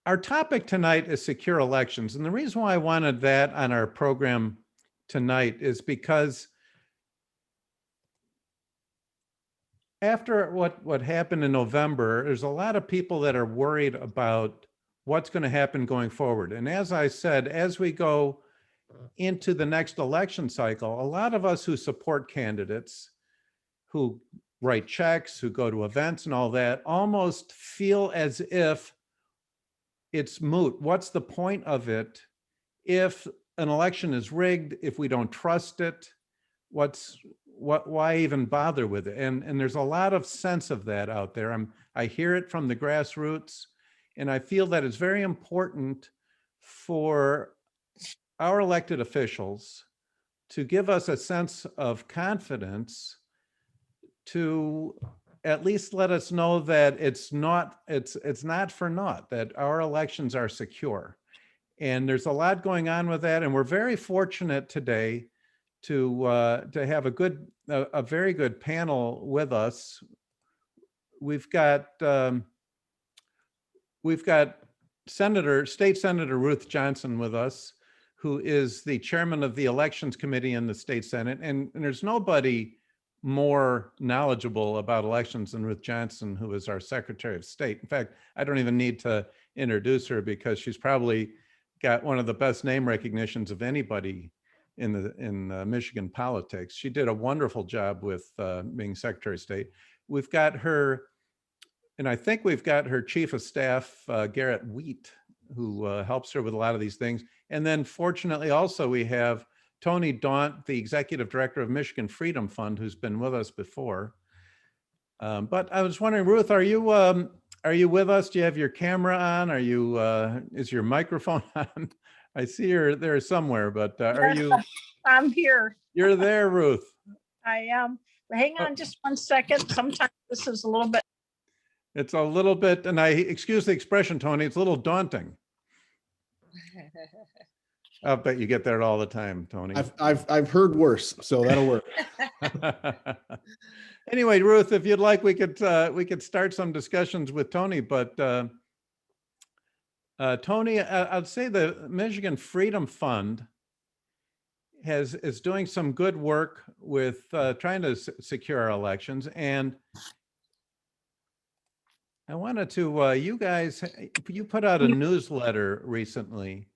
Our topic tonight is secure elections. And the reason why I wanted that on our program tonight is because after what happened in November, there's a lot of people that are worried about what's going to happen going forward. And as I said, as we go into the next election cycle, a lot of us who support candidates, who write checks, who go to events and all that, almost feel as if it's moot. What's the point of it if an election is rigged, if we don't trust it? Why even bother with it? And there's a lot of sense of that out there. I hear it from the grassroots, and I feel that it's very important for our elected officials to give us a sense of confidence, to at least let us know that it's not for naught, that our elections are secure. And there's a lot going on with that, and we're very fortunate today to have a very good panel with us. We've got State Senator Ruth Johnson with us, who is the chairman of the Elections Committee in the State Senate. And there's nobody more knowledgeable about elections than Ruth Johnson, who is our Secretary of State. In fact, I don't even need to introduce her because she's probably got one of the best name recognitions of anybody in Michigan politics. She did a wonderful job with being Secretary of State. We've got her, and I think we've got her Chief of Staff, Garrett Wheat, who helps her with a lot of these things. And then fortunately also we have Tony Daunt, the Executive Director of Michigan Freedom Fund, who's been with us before. But I was wondering, Ruth, are you with us? Do you have your camera on? Are you, is your microphone on? I see you're there somewhere, but are you? I'm here. You're there, Ruth. I am. Hang on just 1 second. Sometimes this is a little bit. It's a little bit, and I excuse the expression, Tony, it's a little daunting. I'll bet you get that all the time, Tony. I've heard worse, so that'll work. Anyway, Ruth, if you'd like, we could start some discussions with Tony. But Tony, I'd say the Michigan Freedom Fund is doing some good work with trying to secure our elections, and I wanted to, you put out a newsletter recently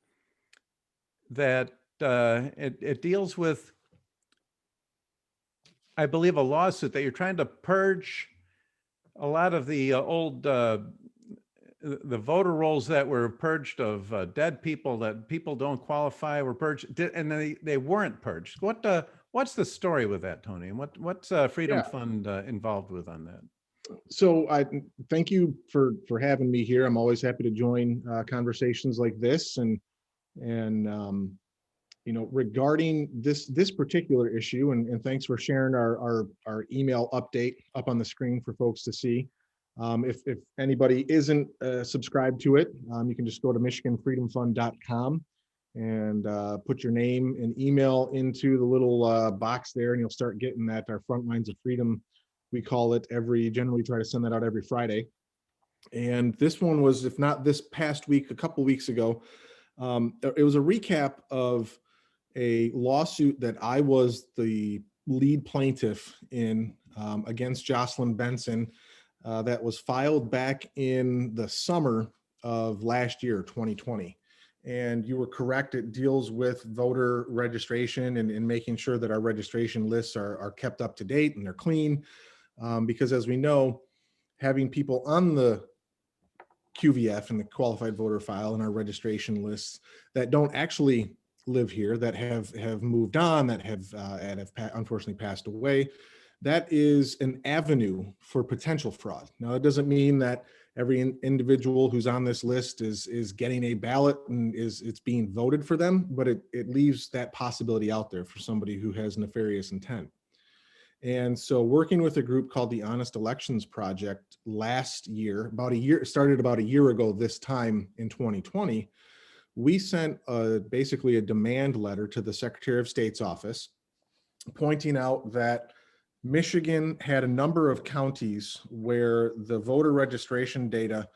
that it deals with, I believe, a lawsuit that you're trying to purge a lot of the old, the voter rolls that were purged of dead people, that people don't qualify, were purged, and they weren't purged. What's the story with that, Tony? And what's Freedom Fund involved with on that? So I thank you for having me here. I'm always happy to join conversations like this, and you know, regarding this particular issue, and thanks for sharing our email update up on the screen for folks to see. If anybody isn't subscribed to it, you can just go to michiganfreedomfund.com and put your name and email into the little box there, and you'll start getting that, our Front Lines of Freedom, we call it, generally try to send that out every Friday. And this one was, if not this past week, a couple weeks ago, it was a recap of a lawsuit that I was the lead plaintiff in against Jocelyn Benson that was filed back in the summer of last year, 2020. And you were correct, it deals with voter registration and making sure that our registration lists are kept up to date and they're clean. Because as we know, having people on the QVF and the qualified voter file and our registration lists that don't actually live here, that have moved on, that have unfortunately passed away, that is an avenue for potential fraud. Now, it doesn't mean that every individual who's on this list is getting a ballot and it's being voted for them, but it leaves that possibility out there for somebody who has nefarious intent. And so working with a group called the Honest Elections Project last year, started about a year ago this time in 2020, we sent basically a demand letter to the Secretary of State's office pointing out that Michigan had a number of counties where the voter registration data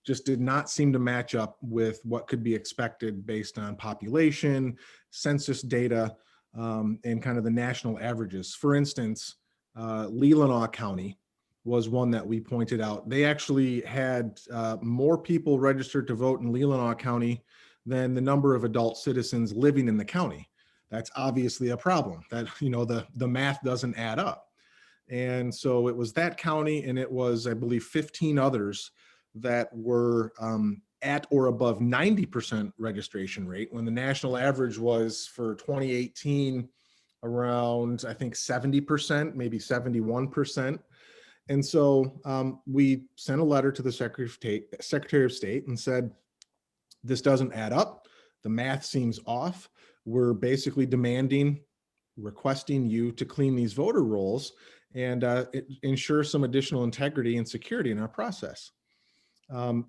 just did not seem to match up with what could be expected based on population, census data, and kind of the national averages. For instance, Leelanau County was one that we pointed out. They actually had more people registered to vote in Leelanau County than the number of adult citizens living in the county. That's obviously a problem. That, you know, the math doesn't add up. And so it was that county, and it was, I believe, 15 others that were at or above 90% registration rate, when the national average was for 2018 around, I think, 70%, maybe 71%. And so we sent a letter to the Secretary of State and said, this doesn't add up. The math seems off. We're basically requesting you to clean these voter rolls and ensure some additional integrity and security in our process.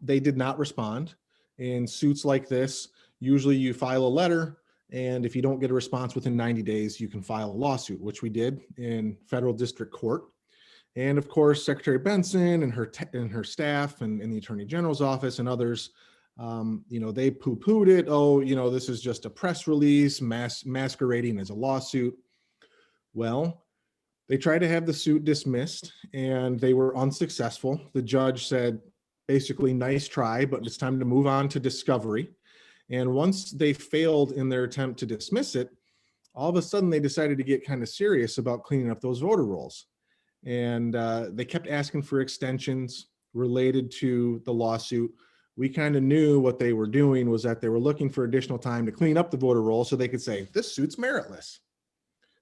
They did not respond. In suits like this, usually you file a letter, and if you don't get a response within 90 days, you can file a lawsuit, which we did in federal district court. And of course, Secretary Benson and her staff and the Attorney General's office and others, you know, they poo-pooed it. Oh, you know, this is just a press release masquerading as a lawsuit. Well, they tried to have the suit dismissed, and they were unsuccessful. The judge said, basically, nice try, but it's time to move on to discovery. And once they failed in their attempt to dismiss it, all of a sudden they decided to get kind of serious about cleaning up those voter rolls. And they kept asking for extensions related to the lawsuit. We kind of knew what they were doing was that they were looking for additional time to clean up the voter roll so they could say, this suit's meritless.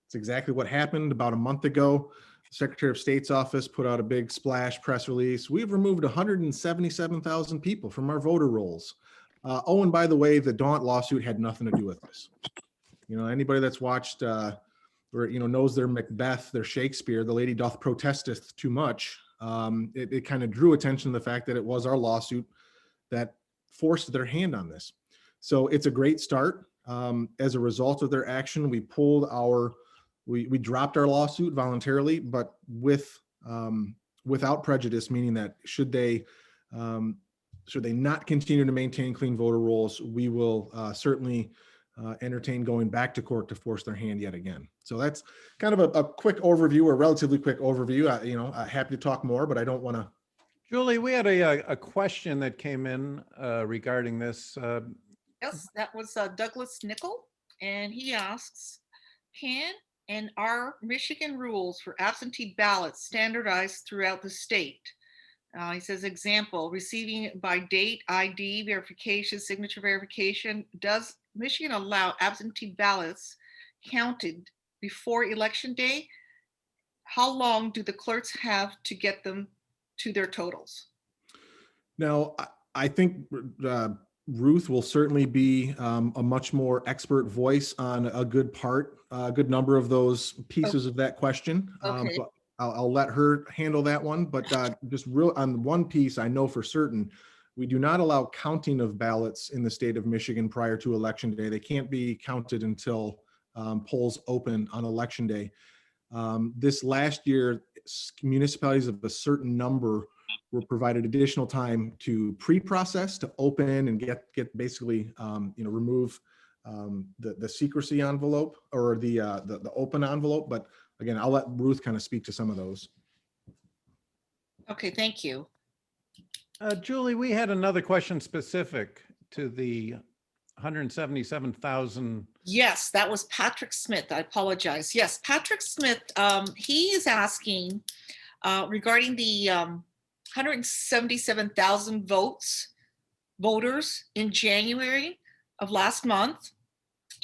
It's exactly what happened about a month ago. The Secretary of State's office put out a big splash press release. We've removed 177,000 people from our voter rolls. Oh, and by the way, the Daunt lawsuit had nothing to do with this. You know, anybody that's watched or, you know, knows their Macbeth, their Shakespeare, the lady doth protesteth too much. It kind of drew attention to the fact that it was our lawsuit that forced their hand on this. So it's a great start. As a result of their action, we pulled we dropped our lawsuit voluntarily, but without prejudice, meaning that should they not continue to maintain clean voter rolls, we will certainly entertain going back to court to force their hand yet again. So that's kind of a quick overview, or relatively quick overview. You know, happy to talk more, but I don't want to. Julie, we had a question that came in regarding this. Yes, that was Douglas Nickel, and he asks, can and are Michigan rules for absentee ballots standardized throughout the state? He says, example, receiving by date, ID verification, signature verification. Does Michigan allow absentee ballots counted before election day? How long do the clerks have to get them to their totals? Now, I think Ruth will certainly be a much more expert voice on a good number of those pieces of that question. Okay. But I'll let her handle that one. But just real on one piece, I know for certain, we do not allow counting of ballots in the state of Michigan prior to election day. They can't be counted until polls open on election day. This last year, municipalities of a certain number were provided additional time to pre-process, to open and get basically remove the secrecy envelope or the open envelope. But again, I'll let Ruth kind of speak to some of those. Okay, thank you. Julie, we had another question specific to the 177,000. Yes, that was Patrick Smith. I apologize. Yes, Patrick Smith, he is asking regarding the 177,000 voters in January of last month.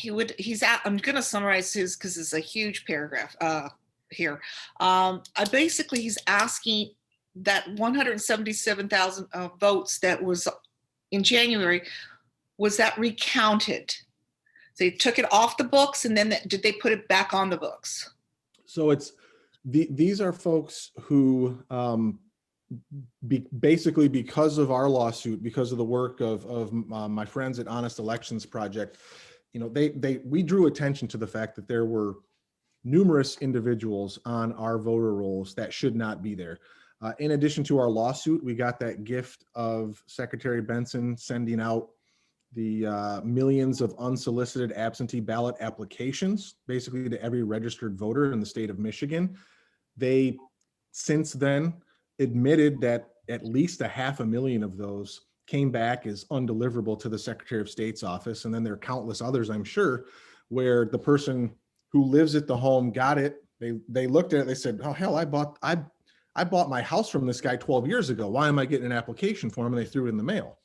I'm going to summarize his because it's a huge paragraph here. Basically, he's asking that 177,000 votes that was in January, was that recounted? They took it off the books, and then did they put it back on the books? So these are folks who basically, because of our lawsuit, because of the work of my friends at Honest Elections Project, you know, we drew attention to the fact that there were numerous individuals on our voter rolls that should not be there. In addition to our lawsuit, we got that gift of Secretary Benson sending out the millions of unsolicited absentee ballot applications, basically to every registered voter in the state of Michigan. They since then admitted that at least 500,000 of those came back as undeliverable to the Secretary of State's office. And then there are countless others, I'm sure, where the person who lives at the home got it. They looked at it, they said, oh hell, I bought my house from this guy 12 years ago. Why am I getting an application for him? And they threw it in the mail.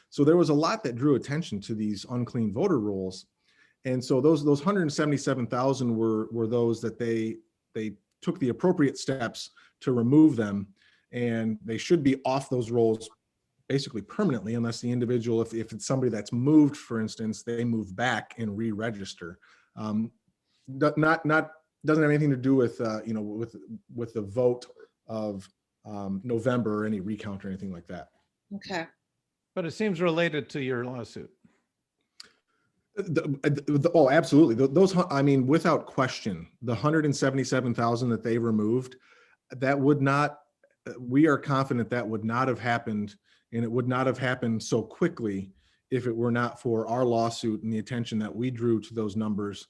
So there was a lot that drew attention to these unclean voter rolls. And so those 177,000 were those that they took the appropriate steps to remove them, and they should be off those rolls basically permanently, unless the individual, if it's somebody that's moved, for instance, they move back and re-register. Doesn't have anything to do with with the vote of November or any recount or anything like that. Okay. But it seems related to your lawsuit. Oh, absolutely. Those, I mean, without question, the 177,000 that they removed, that would not, we are confident that would not have happened, and it would not have happened so quickly if it were not for our lawsuit and the attention that we drew to those numbers,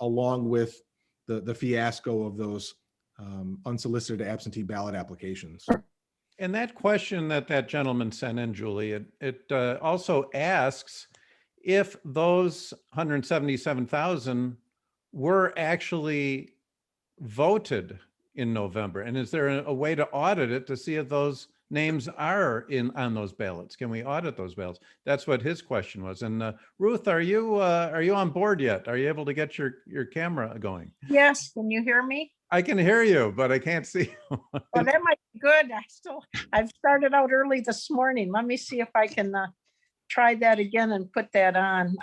along with the fiasco of those unsolicited absentee ballot applications. And that question that gentleman sent in, Julie, it also asks if those 177,000 were actually voted in November. And is there a way to audit it to see if those names are on those ballots? Can we audit those ballots? That's what his question was. And Ruth, are you on board yet? Are you able to get your camera going? Yes, can you hear me? I can hear you, but I can't see you. Well, that might be good. I've started out early this morning. Let me see if I can try that again and put that on.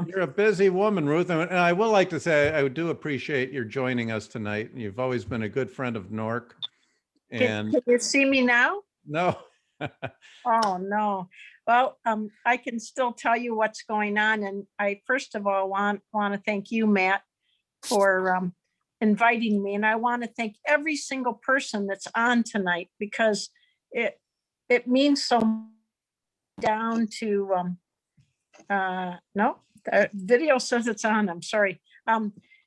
You're a busy woman, Ruth, and I will like to say I do appreciate your joining us tonight. You've always been a good friend of NORC. And can you see me now? no. Oh, no. Well, I can still tell you what's going on. And I, first of all, want to thank you, Matt, for inviting me. And I want to thank every single person that's on tonight, because it means so much. Down to no, the video says it's on. I'm sorry.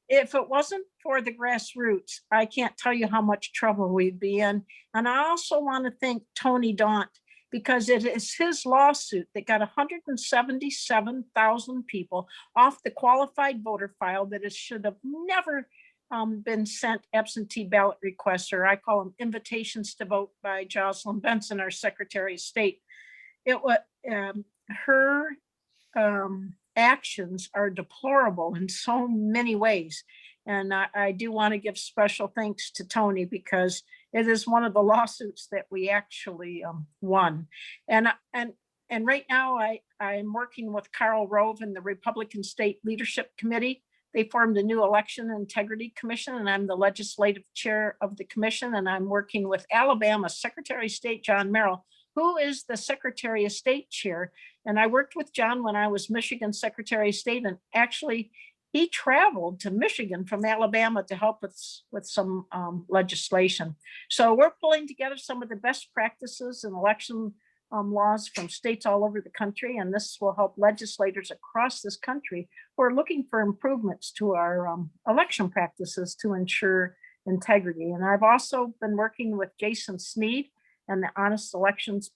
If it wasn't for the grassroots, I can't tell you how much trouble we'd be in. And I also want to thank Tony Daunt, because it is his lawsuit that got 177,000 people off the qualified voter file that it should have never been sent absentee ballot requests, or I call them invitations to vote, by Jocelyn Benson, our Secretary of State. It was her actions are deplorable in so many ways. And I do want to give special thanks to Tony, because it is one of the lawsuits that we actually won. And right now I'm working with Carl Rove and the Republican State Leadership Committee. They formed a new Election Integrity Commission, and I'm the legislative chair of the commission. And I'm working with Alabama Secretary of State John Merrill, who is the Secretary of State chair. And I worked with John when I was Michigan Secretary of State, and actually he traveled to Michigan from Alabama to help us with some legislation. So we're pulling together some of the best practices in election laws from states all over the country. And this will help legislators across this country who are looking for improvements to our election practices to ensure integrity. And I've also been working with Jason Sneed and the Honest Elections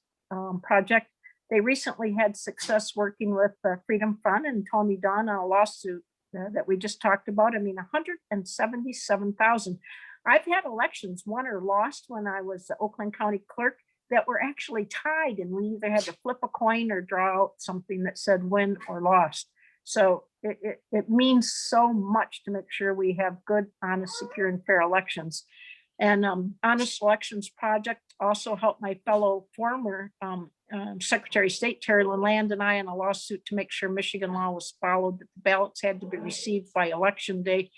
Project. They recently had success working with Freedom Fund and Tony Daunt on a lawsuit that we just talked about. I mean, 177,000. I've had elections won or lost when I was the Oakland County clerk that were actually tied, and we either had to flip a coin or draw out something that said win or lost. So it means so much to make sure we have good, honest, secure, and fair elections. And Honest Elections Project also helped my fellow former Secretary of State Terry Lynn Land and I in a lawsuit to make sure Michigan law was followed, that the ballots had to be received by election day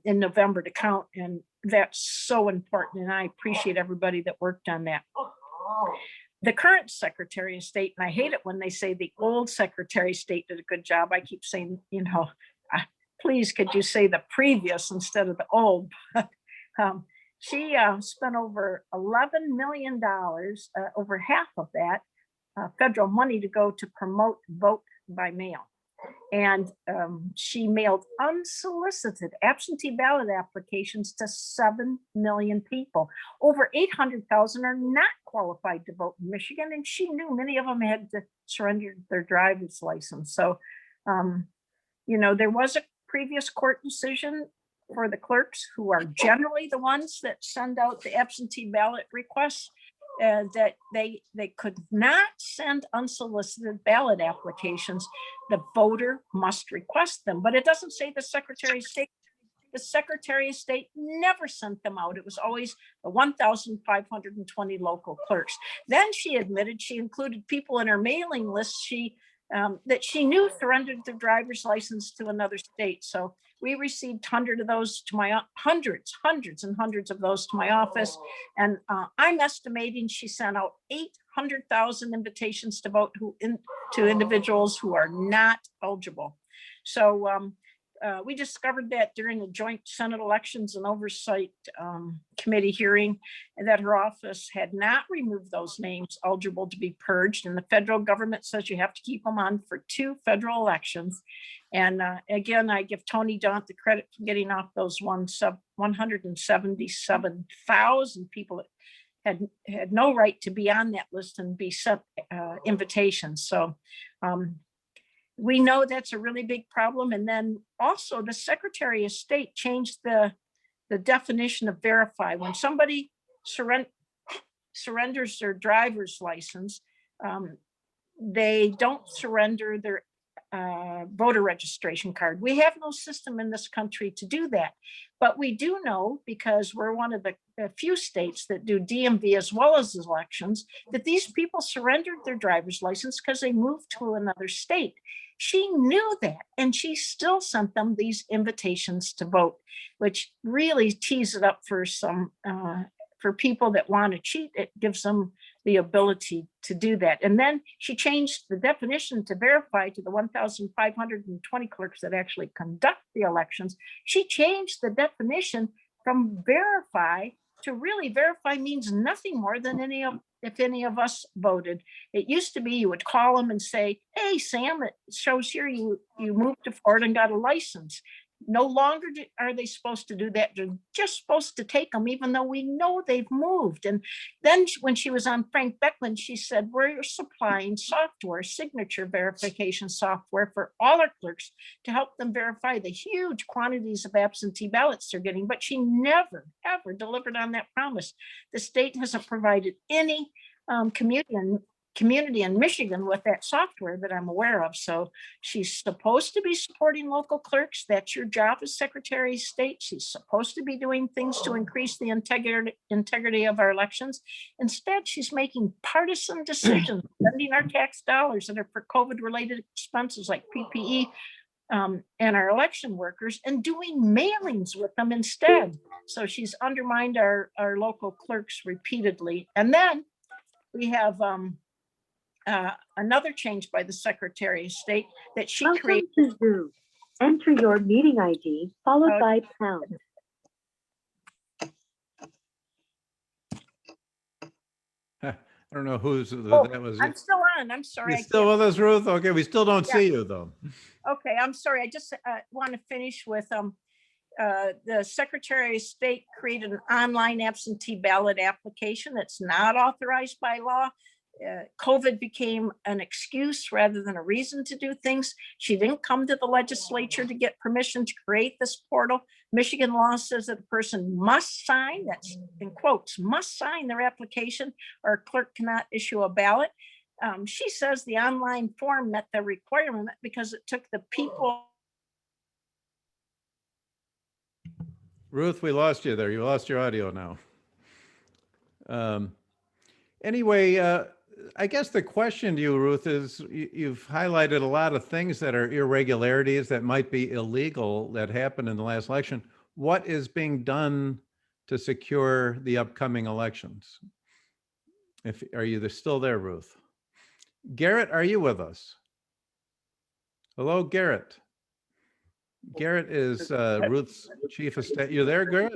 in November to count. And that's so important. And I appreciate everybody that worked on that. The current Secretary of State, and I hate it when they say the old Secretary of State did a good job. I keep saying, please, could you say the previous instead of the old? She spent over $11 million, over half of that federal money to go to promote vote by mail. And she mailed unsolicited absentee ballot applications to 7 million people. Over 800,000 are not qualified to vote in Michigan, and she knew many of them had to surrender their driver's license. So, there was a previous court decision for the clerks, who are generally the ones that send out the absentee ballot requests, that they could not send unsolicited ballot applications. The voter must request them, but it doesn't say the Secretary of State. The Secretary of State never sent them out. It was always the 1,520 local clerks. Then she admitted she included people in her mailing list that she knew surrendered their driver's license to another state. So we received hundreds and hundreds of those to my office. And I'm estimating she sent out 800,000 invitations to vote to individuals who are not eligible. So we discovered that during the joint Senate Elections and Oversight Committee hearing, that her office had not removed those names eligible to be purged. And the federal government says you have to keep them on for 2 federal elections. And again, I give Tony Daunt the credit for getting off those 177,000 people that had no right to be on that list and be sent invitations. So we know that's a really big problem. And then also the Secretary of State changed the definition of verify. When somebody surrenders their driver's license, they don't surrender their voter registration card. We have no system in this country to do that. But we do know, because we're one of the few states that do DMV as well as elections, that these people surrendered their driver's license because they moved to another state. She knew that, and she still sent them these invitations to vote, which really tees it up for for people that want to cheat. It gives them the ability to do that. And then she changed the definition to verify to the 1,520 clerks that actually conduct the elections. She changed the definition from verify to really verify means nothing more than if any of us voted. It used to be you would call them and say, hey, Sam, it shows here you moved to Florida and got a license. No longer are they supposed to do that. They're just supposed to take them, even though we know they've moved. And then when she was on Frank Beckman, she said, we're supplying software, signature verification software for all our clerks to help them verify the huge quantities of absentee ballots they're getting. But she never, ever delivered on that promise. The state hasn't provided any community in Michigan with that software that I'm aware of. So she's supposed to be supporting local clerks. That's your job as Secretary of State. She's supposed to be doing things to increase the integrity of our elections. Instead, she's making partisan decisions, spending our tax dollars that are for COVID-related expenses like PPE and our election workers, and doing mailings with them instead. So she's undermined our local clerks repeatedly. And then we have another change by the Secretary of State that she created. Welcome to Zoom. Enter your meeting ID followed by pound. I don't know who's that was. I'm still on. I'm sorry. You're still with us, Ruth? Okay, we still don't see you though. Okay, I'm sorry. I just want to finish with the Secretary of State created an online absentee ballot application that's not authorized by law. COVID became an excuse rather than a reason to do things. She didn't come to the legislature to get permission to create this portal. Michigan law says that a person must sign, that's in quotes, must sign their application, or a clerk cannot issue a ballot. She says the online form met the requirement because it took the people. Ruth, we lost you there. You lost your audio now. Anyway, I guess the question to you, Ruth, is you've highlighted a lot of things that are irregularities that might be illegal that happened in the last election. What is being done to secure the upcoming elections? Are you still there, Ruth? Garrett, are you with us? Hello, Garrett. Garrett is Ruth's chief of staff. You there, Garrett?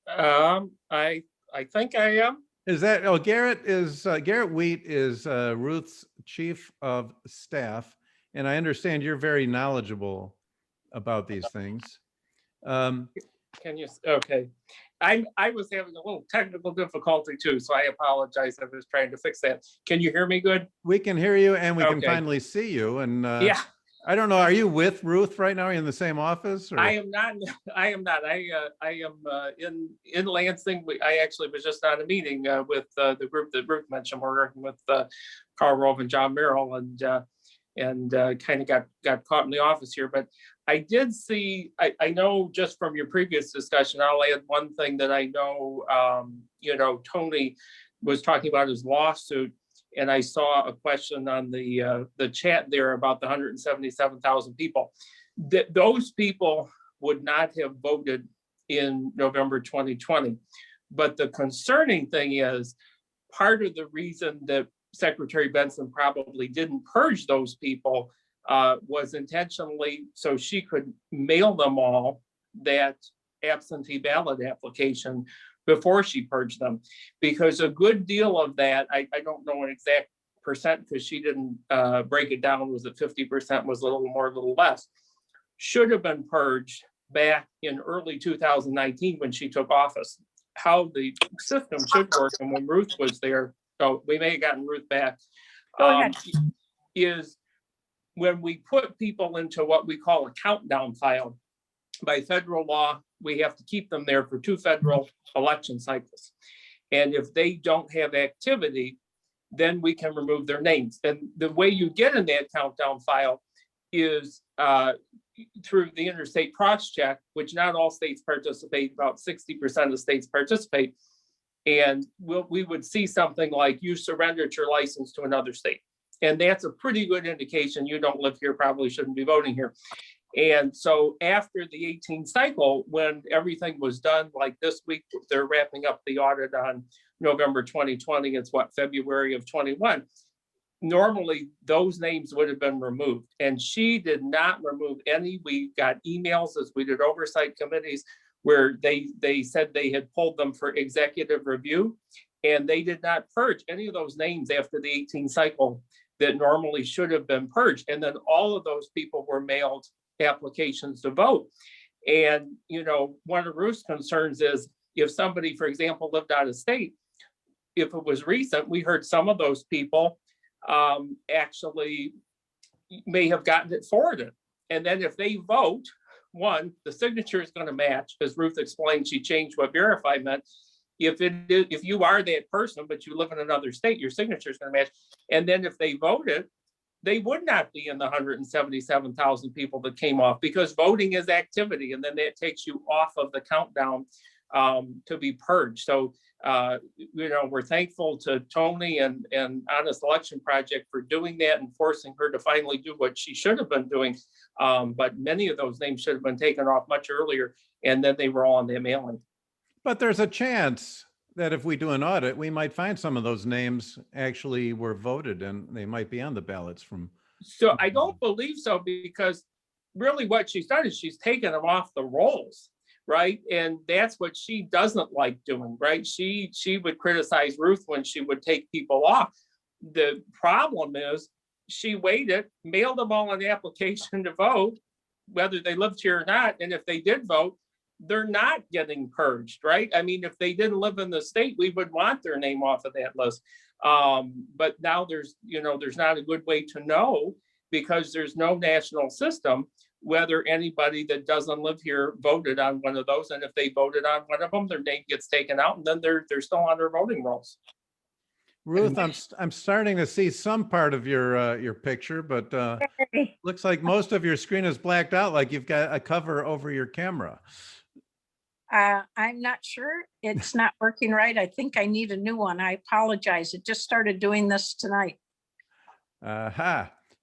I think I am. Is that, oh, Garrett is, Garrett Wheat is Ruth's chief of staff. And I understand you're very knowledgeable about these things. Can you, okay. I was having a little technical difficulty too, so I apologize. I was trying to fix that. Can you hear me good? We can hear you and we can Okay. finally see you. And Yeah, I don't know, are you with Ruth right now? Are you in the same office? Or? I am not. I am not. I am in Lansing. I actually was just on a meeting with the group that Ruth mentioned. We're working with Carl Rove and John Merrill, and kind of got caught in the office here. But I did see. I know just from your previous discussion. I'll add one thing that I know. Tony was talking about his lawsuit. And I saw a question on the chat there about the 177,000 people. Those people would not have voted in November 2020. But the concerning thing is, part of the reason that Secretary Benson probably didn't purge those people was intentionally so she could mail them all that absentee ballot application before she purged them, because a good deal of that, I don't know an exact percent because she didn't break it down, was it 50%, was a little more, a little less, should have been purged back in early 2019 when she took office. How the system should work, and when Ruth was there, so we may have gotten Ruth back, Go ahead. is when we put people into what we call a countdown file. By federal law, we have to keep them there for 2 federal election cycles. And if they don't have activity, then we can remove their names. And the way you get in that countdown file is through the interstate cross-check, which not all states participate, about 60% of states participate. And we would see something like, you surrendered your license to another state. And that's a pretty good indication you don't live here, probably shouldn't be voting here. And so after the 18 cycle, when everything was done, like this week, they're wrapping up the audit on November 2020. It's what, February of 21. Normally, those names would have been removed. And she did not remove any. We got emails as we did oversight committees where they said they had pulled them for executive review. And they did not purge any of those names after the 18 cycle that normally should have been purged. And then all of those people were mailed applications to vote. And, one of Ruth's concerns is if somebody, for example, lived out of state, if it was recent, we heard some of those people actually may have gotten it forwarded. And then if they vote, one, the signature is going to match, as Ruth explained, she changed what verify meant. If you are that person, but you live in another state, your signature is going to match. And then if they voted, they would not be in the 177,000 people that came off, because voting is activity. And then that takes you off of the countdown to be purged. So, we're thankful to Tony and Honest Election Project for doing that and forcing her to finally do what she should have been doing. But many of those names should have been taken off much earlier. And then they were all on their mailing. But there's a chance that if we do an audit, we might find some of those names actually were voted and they might be on the ballots from. So I don't believe so, because really what she's done is she's taken them off the rolls, right? And that's what she doesn't like doing, right? She would criticize Ruth when she would take people off. The problem is she waited, mailed them all an application to vote, whether they lived here or not. And if they did vote, they're not getting purged, right? I mean, if they didn't live in the state, we would want their name off of that list. But now there's not a good way to know, because there's no national system, whether anybody that doesn't live here voted on one of those. And if they voted on one of them, their name gets taken out, and then they're still on their voting rolls. Ruth, I'm starting to see some part of your picture, but looks like most of your screen is blacked out, like you've got a cover over your camera. I'm not sure. It's not working right. I think I need a new one. I apologize. It just started doing this tonight.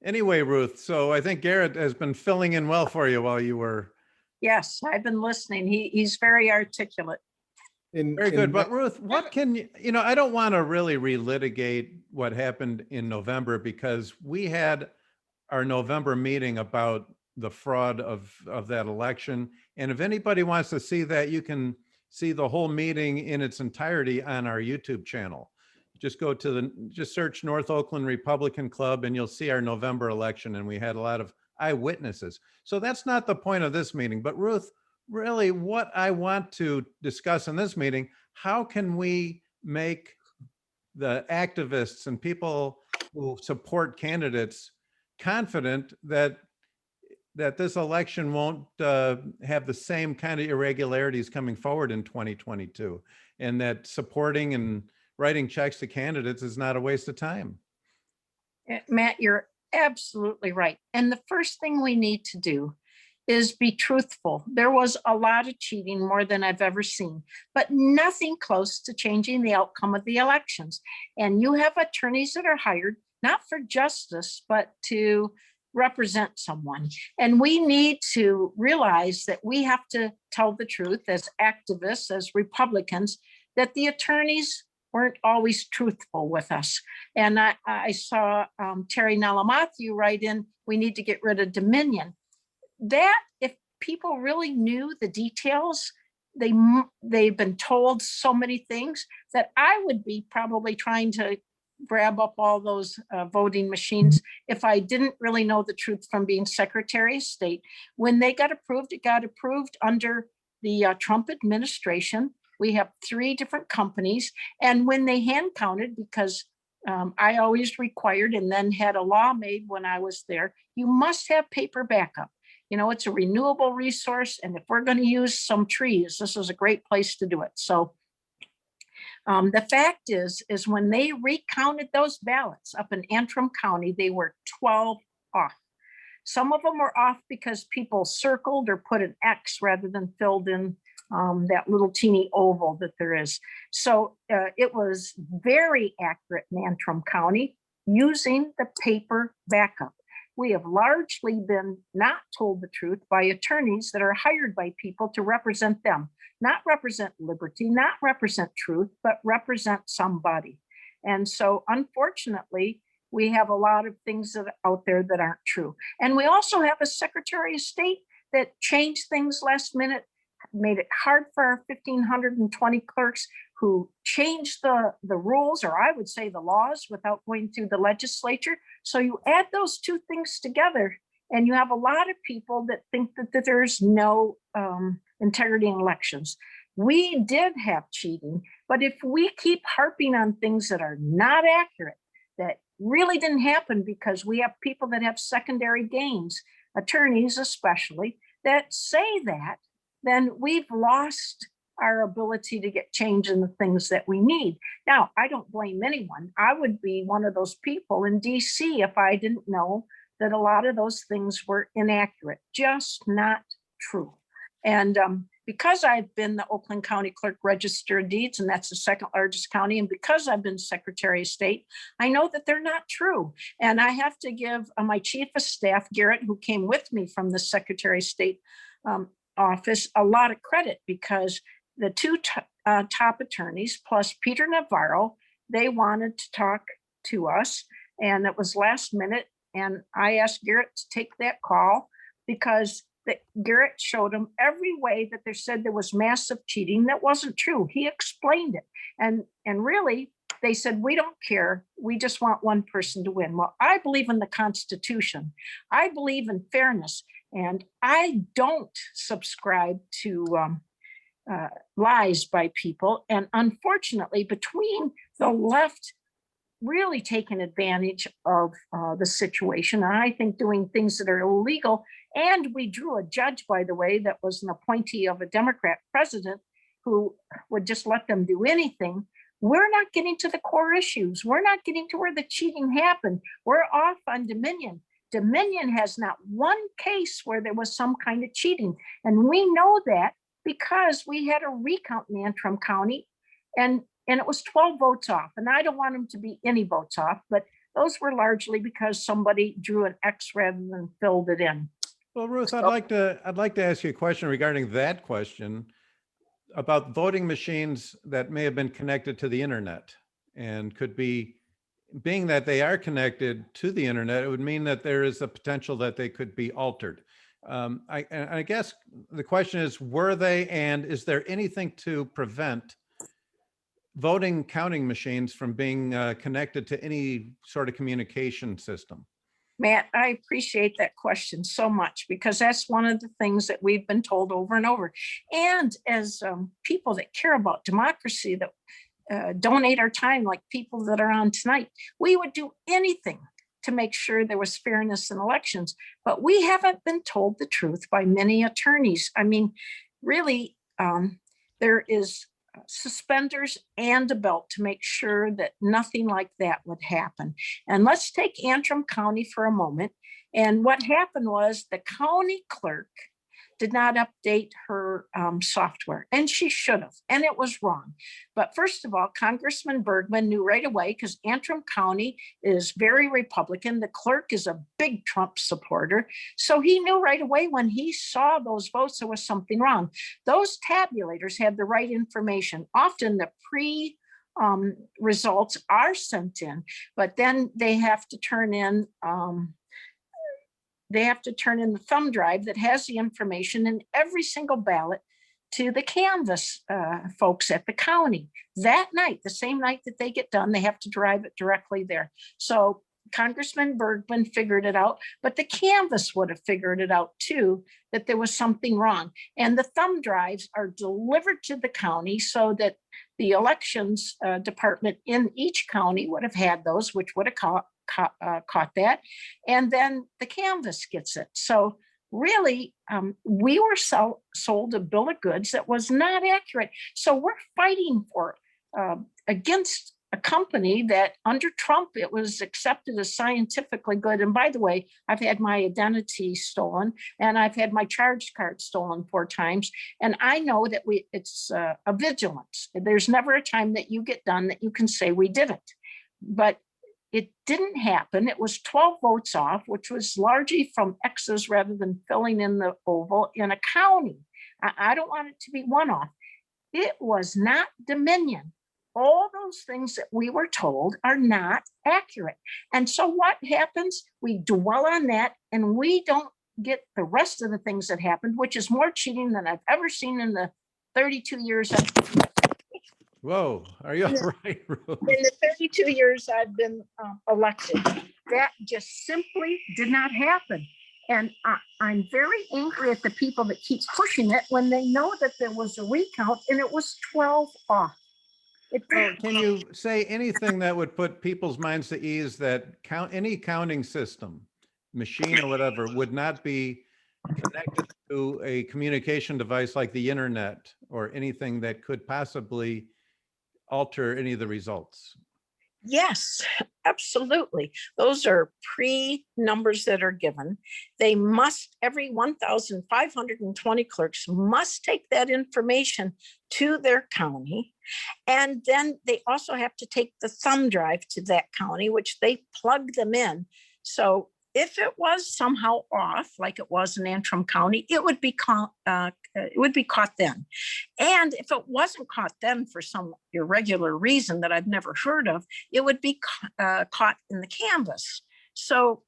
Anyway, Ruth, so I think Garrett has been filling in well for you while you were. Yes, I've been listening. He's very articulate. Very good. But Ruth, what can I don't want to really relitigate what happened in November, because we had our November meeting about the fraud of that election. And if anybody wants to see that, you can see the whole meeting in its entirety on our YouTube channel. Just go to just search North Oakland Republican Club and you'll see our November election, and we had a lot of eyewitnesses. So that's not the point of this meeting. But Ruth, really what I want to discuss in this meeting, how can we make the activists and people who support candidates confident that this election won't have the same kind of irregularities coming forward in 2022, and that supporting and writing checks to candidates is not a waste of time? Matt, you're absolutely right. And the first thing we need to do is be truthful. There was a lot of cheating, more than I've ever seen, but nothing close to changing the outcome of the elections. And you have attorneys that are hired not for justice, but to represent someone. And we need to realize that we have to tell the truth as activists, as Republicans, that the attorneys weren't always truthful with us. And I saw Terry Nalamatthew write in, we need to get rid of Dominion. That, if people really knew the details, they've been told so many things that I would be probably trying to grab up all those voting machines if I didn't really know the truth from being Secretary of State. When they got approved, it got approved under the Trump administration. We have 3 different companies. And when they hand counted, because I always required and then had a law made when I was there, you must have paper backup. You know, it's a renewable resource. And if we're going to use some trees, this is a great place to do it. So the fact is when they recounted those ballots up in Antrim County, they were 12 off. Some of them were off because people circled or put an X rather than filled in that little teeny oval that there is. So it was very accurate in Antrim County using the paper backup. We have largely been not told the truth by attorneys that are hired by people to represent them, not represent liberty, not represent truth, but represent somebody. And so unfortunately, we have a lot of things that are out there that aren't true. And we also have a Secretary of State that changed things last minute, made it hard for our 1,520 clerks who changed the rules, or I would say the laws, without going through the legislature. So you add those 2 things together, and you have a lot of people that think that there's no integrity in elections. We did have cheating, but if we keep harping on things that are not accurate, that really didn't happen because we have people that have secondary gains, attorneys especially, that say that, then we've lost our ability to get change in the things that we need. Now, I don't blame anyone. I would be one of those people in DC if I didn't know that a lot of those things were inaccurate, just not true. And because I've been the Oakland County Clerk Register of Deeds, and that's the 2nd largest county, and because I've been Secretary of State, I know that they're not true. And I have to give my Chief of Staff, Garrett, who came with me from the Secretary of State office, a lot of credit, because the 2 top attorneys plus Peter Navarro, they wanted to talk to us, and it was last minute. And I asked Garrett to take that call because Garrett showed them every way that they said there was massive cheating that wasn't true. He explained it. And really, they said, we don't care. We just want one person to win. Well, I believe in the Constitution. I believe in fairness. And I don't subscribe to lies by people. And unfortunately, between the left really taking advantage of the situation, and I think doing things that are illegal, and we drew a judge, by the way, that was an appointee of a Democrat president who would just let them do anything. We're not getting to the core issues. We're not getting to where the cheating happened. We're off on Dominion. Dominion has not one case where there was some kind of cheating. And we know that because we had a recount in Antrim County, and it was 12 votes off. And I don't want them to be any votes off, but those were largely because somebody drew an X rather than filled it in. Well, Ruth, I'd like to ask you a question regarding that question about voting machines that may have been connected to the internet, and could be, being that they are connected to the internet, it would mean that there is a potential that they could be altered. I guess the question is, were they, and is there anything to prevent voting counting machines from being connected to any sort of communication system? Matt, I appreciate that question so much because that's one of the things that we've been told over and over. And as people that care about democracy, that donate our time, like people that are on tonight, we would do anything to make sure there was fairness in elections. But we haven't been told the truth by many attorneys. I mean, really, there is suspenders and a belt to make sure that nothing like that would happen. And let's take Antrim County for a moment. And what happened was the county clerk did not update her software, and she should have, and it was wrong. But first of all, Congressman Bergman knew right away, because Antrim County is very Republican. The clerk is a big Trump supporter. So he knew right away when he saw those votes, there was something wrong. Those tabulators had the right information. Often the results are sent in, but then they have to turn in the thumb drive that has the information in every single ballot to the canvas folks at the county. That night, the same night that they get done, they have to drive it directly there. So Congressman Bergman figured it out, but the canvas would have figured it out too, that there was something wrong. And the thumb drives are delivered to the county so that the elections department in each county would have had those, which would have caught that. And then the canvas gets it. So really, we were sold a bill of goods that was not accurate. So we're fighting for against a company that under Trump, it was accepted as scientifically good. And by the way, I've had my identity stolen and I've had my charge card stolen 4 times. And I know that it's a vigilance. There's never a time that you get done that you can say we did it. But it didn't happen. It was 12 votes off, which was largely from X's rather than filling in the oval in a county. I don't want it to be one off. It was not Dominion. All those things that we were told are not accurate. And so what happens? We dwell on that and we don't get the rest of the things that happened, which is more cheating than I've ever seen in the 32 years. Whoa, are you all right, Ruth? In the 32 years I've been elected, that just simply did not happen. And I'm very angry at the people that keep pushing it when they know that there was a recount and it was 12 off. Can you say anything that would put people's minds at ease that any counting system, machine or whatever, would not be connected to a communication device like the internet or anything that could possibly alter any of the results? Yes, absolutely. Those are pre-numbers that are given. They must, every 1,520 clerks must take that information to their county. And then they also have to take the thumb drive to that county, which they plug them in. So if it was somehow off, like it was in Antrim County, it would be caught then. And if it wasn't caught then for some irregular reason that I've never heard of, it would be caught in the canvas. So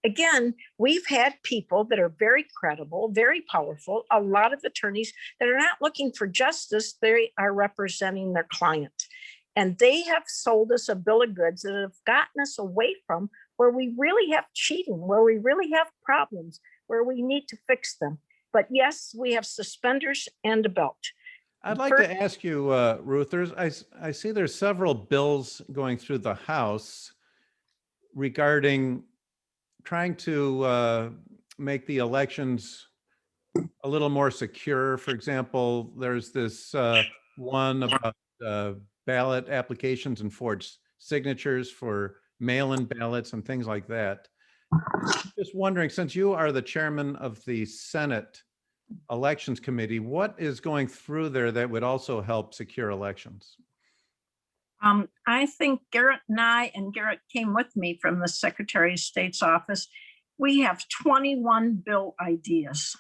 again, we've had people that are very credible, very powerful, a lot of attorneys that are not looking for justice, they are representing their client. And they have sold us a bill of goods that have gotten us away from where we really have cheating, where we really have problems, where we need to fix them. But yes, we have suspenders and a belt. I'd like to ask you, Ruth, I see there's several bills going through the House regarding trying to make the elections a little more secure. For example, there's this one about ballot applications and forged signatures for mail-in ballots and things like that. Just wondering, since you are the chairman of the Senate Elections Committee, what is going through there that would also help secure elections? I think Garrett and I, and Garrett came with me from the Secretary of State's office, we have 21 bill ideas.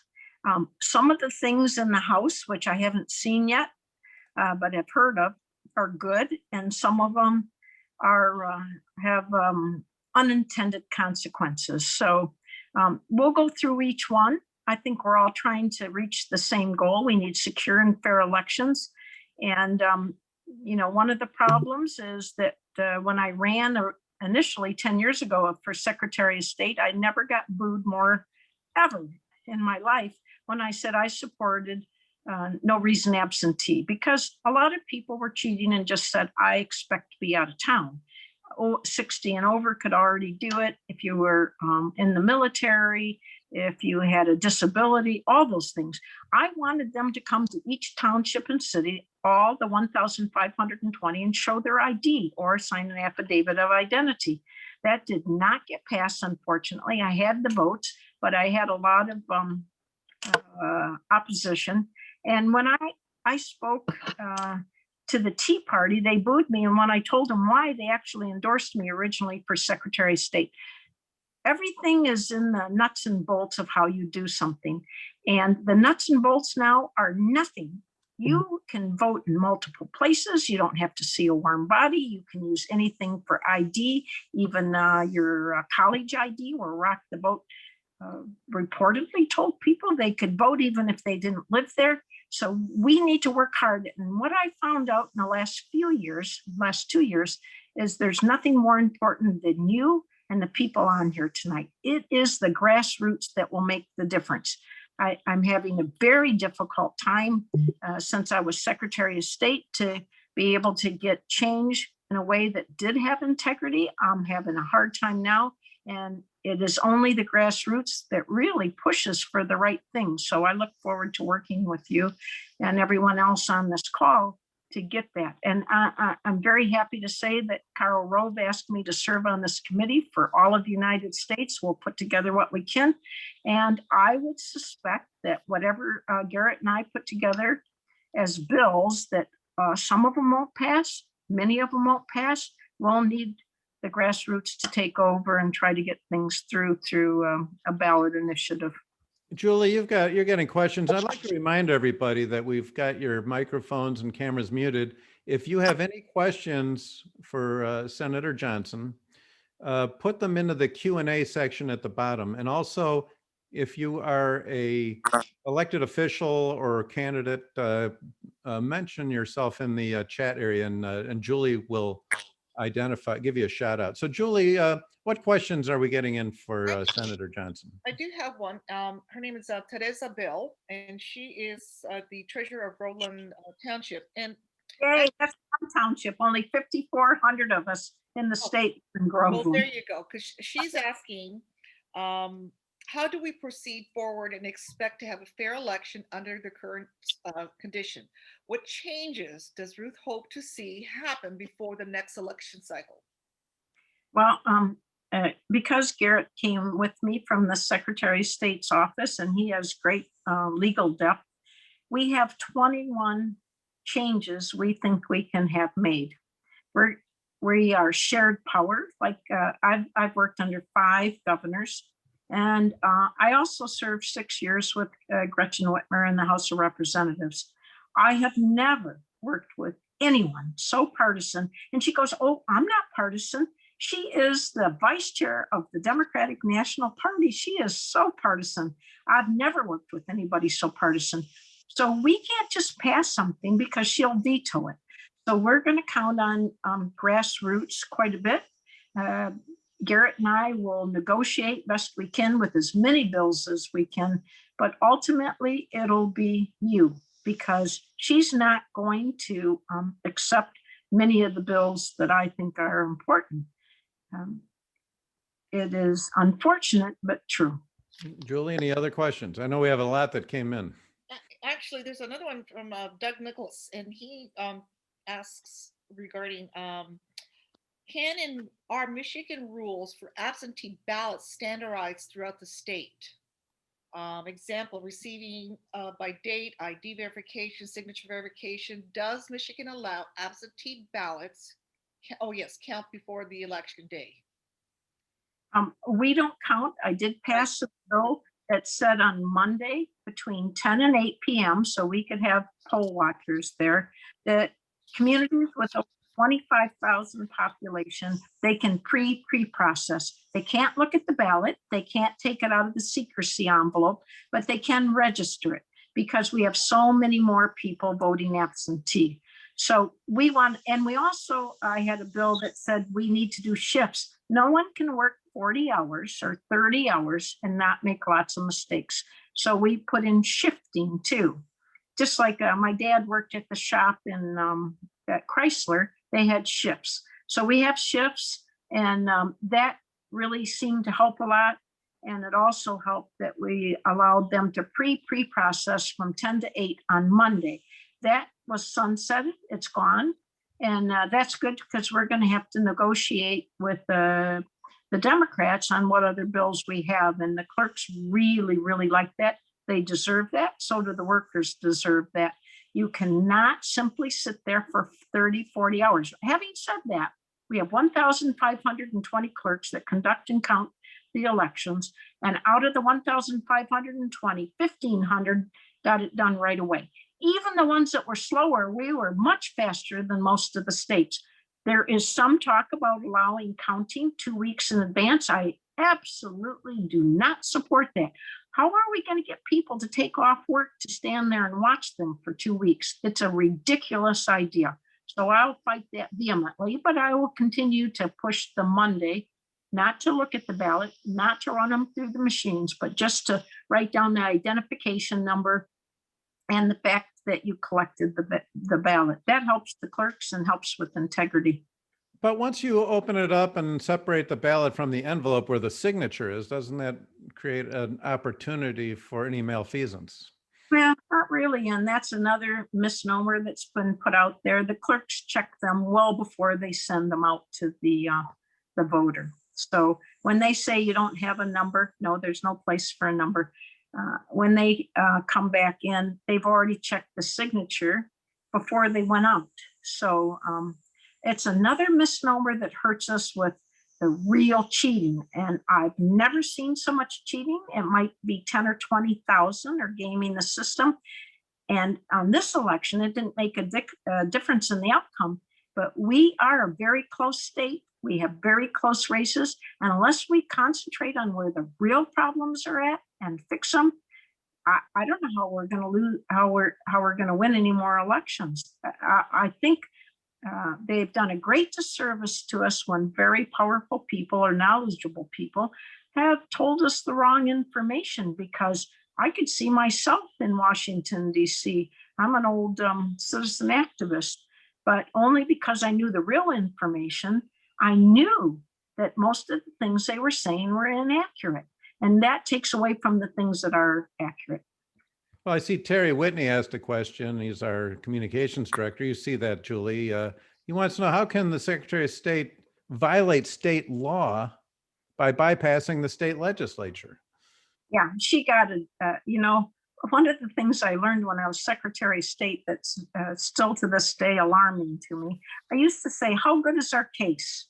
Some of the things in the House, which I haven't seen yet, but have heard of, are good, and some of them have unintended consequences. So we'll go through each one I think we're all trying to reach the same goal. We need secure and fair elections. And, one of the problems is that when I ran initially 10 years ago for Secretary of State, I never got booed more ever in my life when I said I supported no reason absentee, because a lot of people were cheating and just said, I expect to be out of town. 60 and over could already do it. If you were in the military, if you had a disability, all those things. I wanted them to come to each township and city, all the 1,520, and show their ID or sign an affidavit of identity. That did not get passed, unfortunately. I had the votes, but I had a lot of opposition. And when I spoke to the Tea Party, they booed me. And when I told them why, they actually endorsed me originally for Secretary of State. Everything is in the nuts and bolts of how you do something. And the nuts and bolts now are nothing. You can vote in multiple places. You don't have to see a warm body. You can use anything for ID, even your college ID, where Rock the Vote reportedly told people they could vote even if they didn't live there. So we need to work hard. And what I found out in the last 2 years, is there's nothing more important than you and the people on here tonight. It is the grassroots that will make the difference. I'm having a very difficult time since I was Secretary of State to be able to get change in a way that did have integrity. I'm having a hard time now. And it is only the grassroots that really pushes for the right thing. So I look forward to working with you and everyone else on this call to get that. And I'm very happy to say that Carl Rove asked me to serve on this committee for all of the United States. We'll put together what we can. And I would suspect that whatever Garrett and I put together as bills, that some of them won't pass, many of them won't pass. We'll need the grassroots to take over and try to get things through a ballot initiative. Julie, you're getting questions. I'd like to remind everybody that we've got your microphones and cameras muted. If you have any questions for Senator Johnson, put them into the Q&A section at the bottom. And also, if you are a elected official or candidate, mention yourself in the chat area, and Julie will give you a shout out. So Julie, what questions are we getting in for Senator Johnson? I do have one. Her name is Teresa Bill, and she is the treasurer of Roland Township. And Yay, that's one township, only 5,400 of us in the state in well, Groveland. there you go, because she's asking, how do we proceed forward and expect to have a fair election under the current condition? What changes does Ruth hope to see happen before the next election cycle? Well, because Garrett came with me from the Secretary of State's office and he has great legal depth, we have 21 changes we think we can have made. We are shared power. Like I've worked under 5 governors. And I also served 6 years with Gretchen Whitmer in the House of Representatives. I have never worked with anyone so partisan. And she goes, oh, I'm not partisan. She is the vice chair of the Democratic National Party. She is so partisan. I've never worked with anybody so partisan. So we can't just pass something because she'll veto it. So we're going to count on grassroots quite a bit. Garrett and I will negotiate best we can with as many bills as we can, but ultimately it'll be you, because she's not going to accept many of the bills that I think are important. It is unfortunate, but true. Julie, any other questions? I know we have a lot that came in. Actually, there's another one from Doug Nichols, and he asks regarding can and are Michigan rules for absentee ballots standardized throughout the state? Example, receiving by date, ID verification, signature verification. Does Michigan allow absentee ballots? Oh yes, count before the election day. We don't count. I did pass a bill that said on Monday between 10 and 8 p.m. so we could have poll watchers there, that communities with over 25,000 population, they can pre-process. They can't look at the ballot. They can't take it out of the secrecy envelope, but they can register it because we have so many more people voting absentee. So we want, and we also, I had a bill that said we need to do shifts. No one can work 40 hours or 30 hours and not make lots of mistakes. So we put in shifting too. Just like my dad worked at the shop in at Chrysler, they had shifts. So we have shifts, and that really seemed to help a lot. And it also helped that we allowed them to pre-process from 10 to 8 on Monday. That was sunsetted, it's gone. And that's good because we're going to have to negotiate with the Democrats on what other bills we have. And the clerks really, really like that. They deserve that. So do the workers deserve that. You cannot simply sit there for 30, 40 hours. Having said that, we have 1,520 clerks that conduct and count the elections. And out of the 1,520, 1,500 got it done right away. Even the ones that were slower, we were much faster than most of the states. There is some talk about allowing counting 2 weeks in advance. I absolutely do not support that. How are we going to get people to take off work to stand there and watch them for 2 weeks? It's a ridiculous idea. So I'll fight that vehemently, but I will continue to push the Monday, not to look at the ballot, not to run them through the machines, but just to write down the identification number and the fact that you collected the ballot. That helps the clerks and helps with integrity. But once you open it up and separate the ballot from the envelope where the signature is, doesn't that create an opportunity for any malfeasance? Well, not really. And that's another misnomer that's been put out there. The clerks check them well before they send them out to the voter. So when they say you don't have a number, no, there's no place for a number. When they come back in, they've already checked the signature before they went out. So it's another misnomer that hurts us with the real cheating. And I've never seen so much cheating. It might be 10 or 20,000 or gaming the system. And on this election, it didn't make a difference in the outcome. But we are a very close state. We have very close races. And unless we concentrate on where the real problems are at and fix them, I don't know how we're going to lose, how we're going to win any more elections. I think they've done a great disservice to us when very powerful people or knowledgeable people have told us the wrong information, because I could see myself in Washington, D.C. I'm an old citizen activist, but only because I knew the real information. I knew that most of the things they were saying were inaccurate, and that takes away from the things that are accurate. Well, I see Terry Whitney asked a question. He's our communications director. You see that, Julie. He wants to know, how can the Secretary of State violate state law by bypassing the state legislature? Yeah, she got it. One of the things I learned when I was Secretary of State that's still to this day alarming to me, I used to say, how good is our case?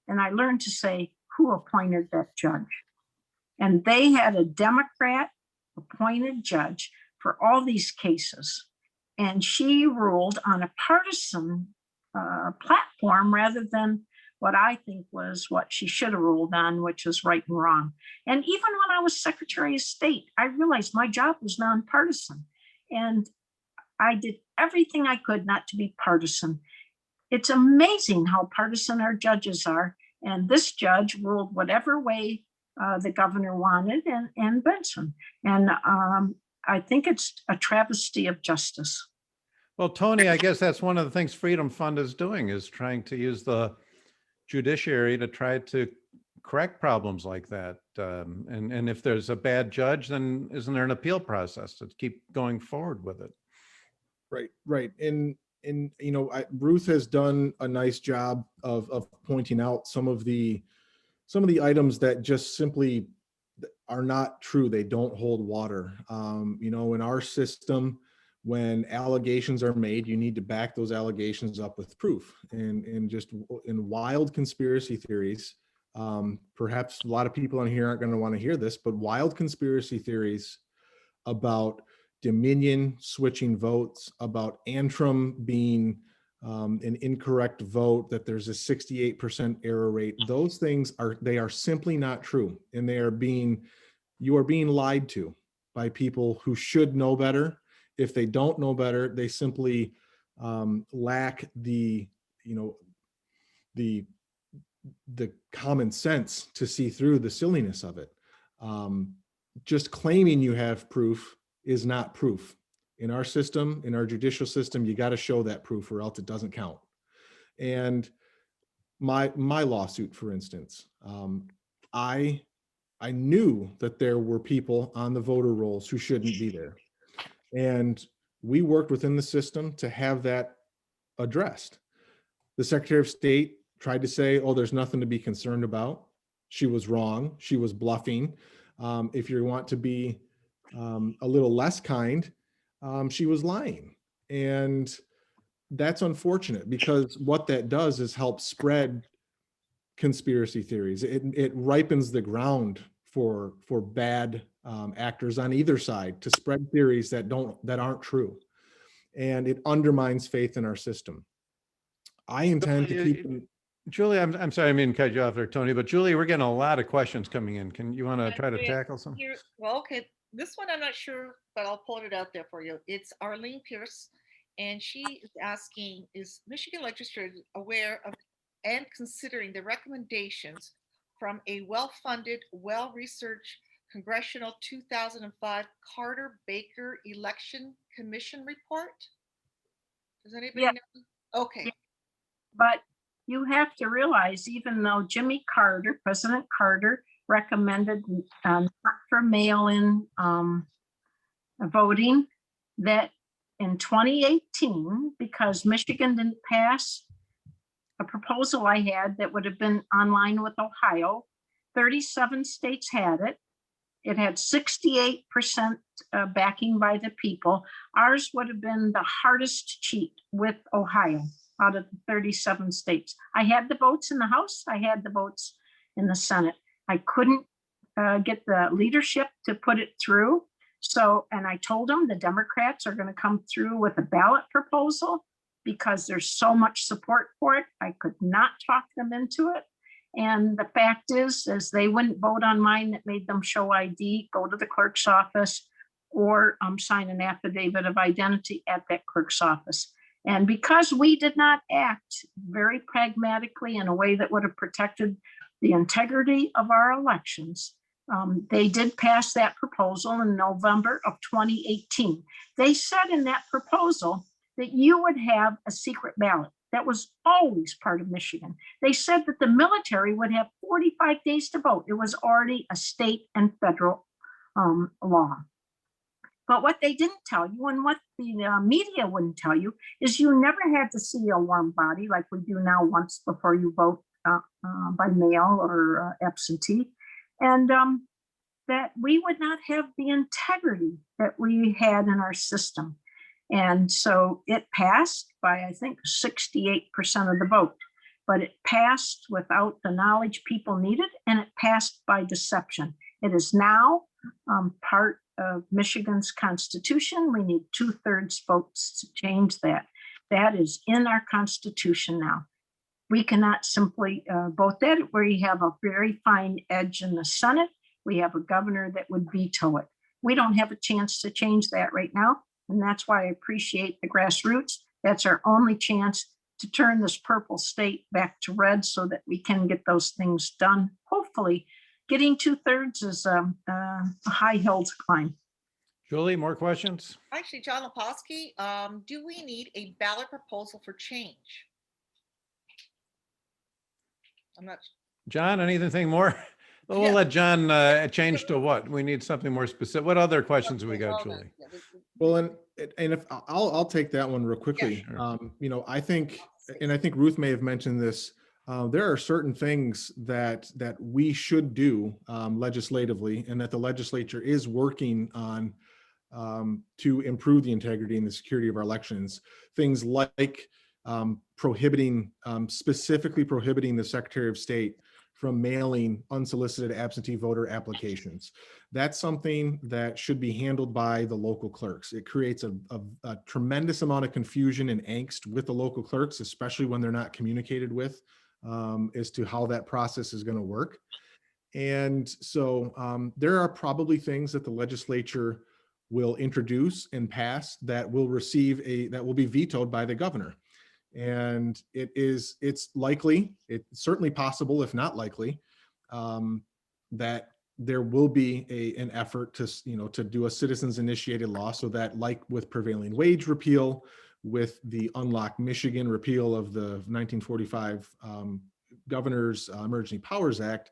And I learned to say, who appointed that judge? And they had a Democrat appointed judge for all these cases. And she ruled on a partisan platform rather than what I think was what she should have ruled on, which is right and wrong. And even when I was Secretary of State, I realized my job was nonpartisan. And I did everything I could not to be partisan. It's amazing how partisan our judges are. And this judge ruled whatever way the governor wanted, and Benson. And I think it's a travesty of justice. Well, Tony, I guess that's one of the things Freedom Fund is doing, is trying to use the judiciary to try to correct problems like that. And if there's a bad judge, then isn't there an appeal process to keep going forward with it? Right. And Ruth has done a nice job of pointing out some of the items that just simply are not true. They don't hold water. In our system, when allegations are made, you need to back those allegations up with proof. And just in wild conspiracy theories, perhaps a lot of people on here aren't going to want to hear this, but wild conspiracy theories about Dominion switching votes, about Antrim being an incorrect vote, that there's a 68% error rate. Those things are simply not true. And you are being lied to by people who should know better. If they don't know better, they simply lack the common sense to see through the silliness of it. Just claiming you have proof is not proof. In our system, in our judicial system, you got to show that proof or else it doesn't count. And my lawsuit, for instance, I knew that there were people on the voter rolls who shouldn't be there. And we worked within the system to have that addressed. The Secretary of State tried to say, oh, there's nothing to be concerned about. She was wrong. She was bluffing. If you want to be a little less kind, she was lying. And that's unfortunate, because what that does is help spread conspiracy theories. It ripens the ground for bad actors on either side to spread theories that aren't true. And it undermines faith in our system. I intend to keep them. Julie, I'm sorry, I mean, cut you off there, Tony, but Julie, we're getting a lot of questions coming in. Can you want to try to tackle some? Well, okay, this one I'm not sure, but I'll pull it out there for you. It's Arlene Pierce, and she is asking, is Michigan Legislature aware of and considering the recommendations from a well-funded, well-researched Congressional 2005 Carter-Baker Election Commission report? Does anybody know? Okay. But you have to realize, even though Jimmy Carter, President Carter, recommended not for mail-in voting, that in 2018, because Michigan didn't pass a proposal I had that would have been online with Ohio, 37 states had it. It had 68% backing by the people. Ours would have been the hardest to cheat with Ohio out of the 37 states. I had the votes in the House. I had the votes in the Senate. I couldn't get the leadership to put it through. So, and I told them the Democrats are going to come through with a ballot proposal because there's so much support for it. I could not talk them into it. And the fact is they wouldn't vote on mine that made them show ID, go to the clerk's office, or sign an affidavit of identity at that clerk's office. And because we did not act very pragmatically in a way that would have protected the integrity of our elections, they did pass that proposal in November of 2018. They said in that proposal that you would have a secret ballot. That was always part of Michigan. They said that the military would have 45 days to vote. It was already a state and federal law. But what they didn't tell you, and what the media wouldn't tell you, is you never had to see a warm body like we do now once before you vote by mail or absentee. And that we would not have the integrity that we had in our system. And so it passed by, I think, 68% of the vote, but it passed without the knowledge people needed, and it passed by deception. It is now part of Michigan's Constitution. We need 2/3 votes to change that. That is in our Constitution now. We cannot simply vote that. We have a very fine edge in the Senate. We have a governor that would veto it. We don't have a chance to change that right now. And that's why I appreciate the grassroots. That's our only chance to turn this purple state back to red so that we can get those things done. Hopefully, getting 2/3 is a high hill to climb. Julie, more questions? Actually, John Leposki, do we need a ballot proposal for change? I'm not. John, anything more? We'll Yeah. let John change to what? We need something more specific. What other questions have we got, Hold on. Julie? Yeah, Well, and if I'll take that one real quickly. sure. I think Ruth may have mentioned this. There are certain things that we should do legislatively, and that the legislature is working on to improve the integrity and the security of our elections. Things like specifically prohibiting the Secretary of State from mailing unsolicited absentee voter applications. That's something that should be handled by the local clerks. It creates a tremendous amount of confusion and angst with the local clerks, especially when they're not communicated with as to how that process is going to work. And so there are probably things that the legislature will introduce and pass that will that will be vetoed by the governor. And it's likely, it's certainly possible, if not likely, that there will be an effort to do a citizens initiated law, so that, like with prevailing wage repeal, with the Unlock Michigan repeal of the 1945 Governor's Emergency Powers Act,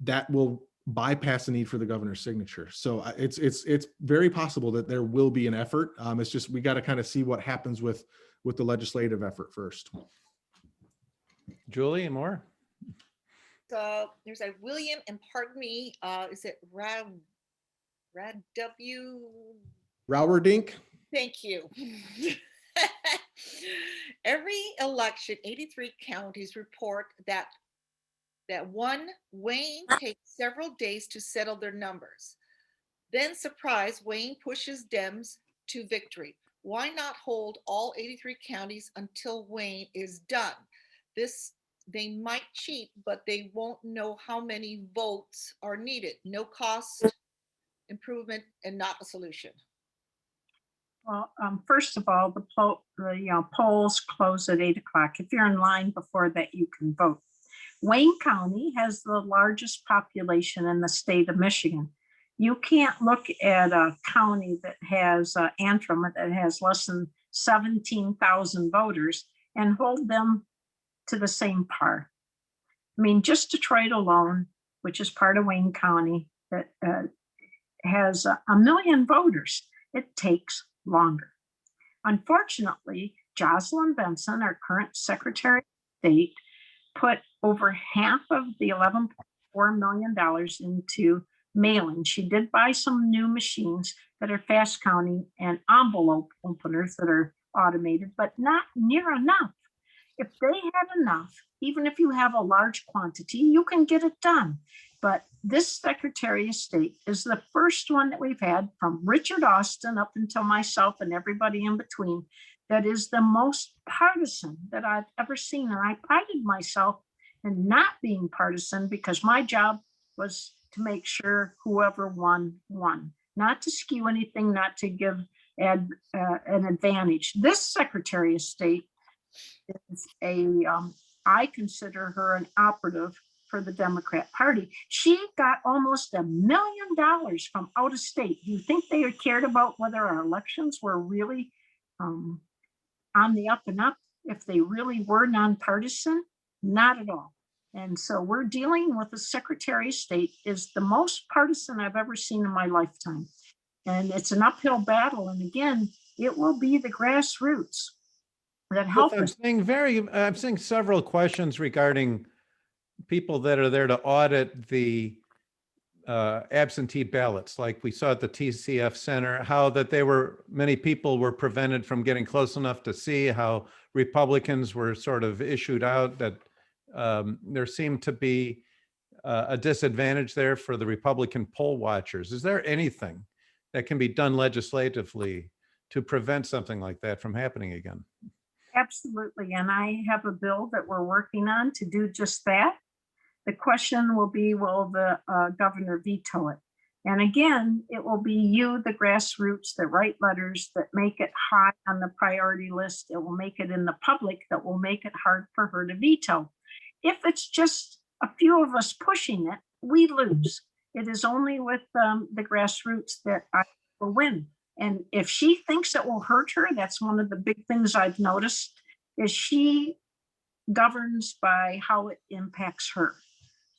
that will bypass the need for the governor's signature. So it's very possible that there will be an effort. It's just, we got to kind of see what happens with the legislative effort first. Julie, more? So there's a William, and pardon me, is it Rad W? Rowerdink? Thank you. Every election, 83 counties report that Wayne takes several days to settle their numbers. Then, surprise, Wayne pushes Dems to victory. Why not hold all 83 counties until Wayne is done? They might cheat, but they won't know how many votes are needed. No cost improvement and not a solution. Well, first of all, the polls close at 8 o'clock. If you're in line before that, you can vote. Wayne County has the largest population in the state of Michigan. You can't look at a county that has Antrim that has less than 17,000 voters and hold them to the same par. I mean, just Detroit alone, which is part of Wayne County, that has 1 million voters. It takes longer. Unfortunately, Jocelyn Benson, our current Secretary of State, put over half of the $11.4 million into mailing. She did buy some new machines that are fast counting and envelope openers that are automated, but not near enough. If they had enough, even if you have a large quantity, you can get it done. But this Secretary of State is the first one that we've had, from Richard Austin up until myself and everybody in between, that is the most partisan that I've ever seen. And I prided myself in not being partisan, because my job was to make sure whoever won, not to skew anything, not to give an advantage. This Secretary of State is I consider her an operative for the Democrat Party. She got almost $1 million from out of state. Do you think they cared about whether our elections were really on the up and up? If they really were nonpartisan? Not at all. And so we're dealing with a Secretary of State is the most partisan I've ever seen in my lifetime. And it's an uphill battle. And again, it will be the grassroots that help us. I'm seeing several questions regarding people that are there to audit the absentee ballots, like we saw at the TCF Center, how that many people were prevented from getting close enough to see, how Republicans were sort of issued out, that there seemed to be a disadvantage there for the Republican poll watchers. Is there anything that can be done legislatively to prevent something like that from happening again? Absolutely. And I have a bill that we're working on to do just that. The question will be, will the governor veto it? And again, it will be you, the grassroots, that write letters, that make it high on the priority list. It will make it in the public, that will make it hard for her to veto. If it's just a few of us pushing it, we lose. It is only with the grassroots that I will win. And if she thinks it will hurt her, that's one of the big things I've noticed, is she governs by how it impacts her.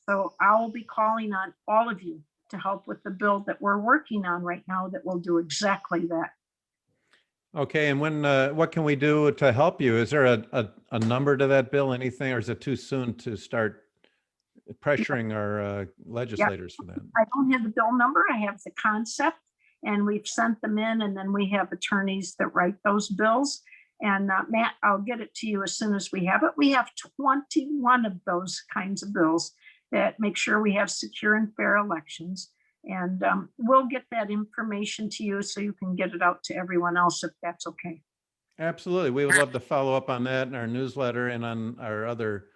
So I will be calling on all of you to help with the bill that we're working on right now that will do exactly that. Okay, and what can we do to help you? Is there a number to that bill, anything, or is it too soon to start pressuring our legislators for that? I don't have the bill number. I have the concept, and we've sent them in, and then we have attorneys that write those bills. And Matt, I'll get it to you as soon as we have it. We have 21 of those kinds of bills that make sure we have secure and fair elections. And we'll get that information to you so you can get it out to everyone else if that's okay. Absolutely. We would love to follow up on that in our newsletter and on our other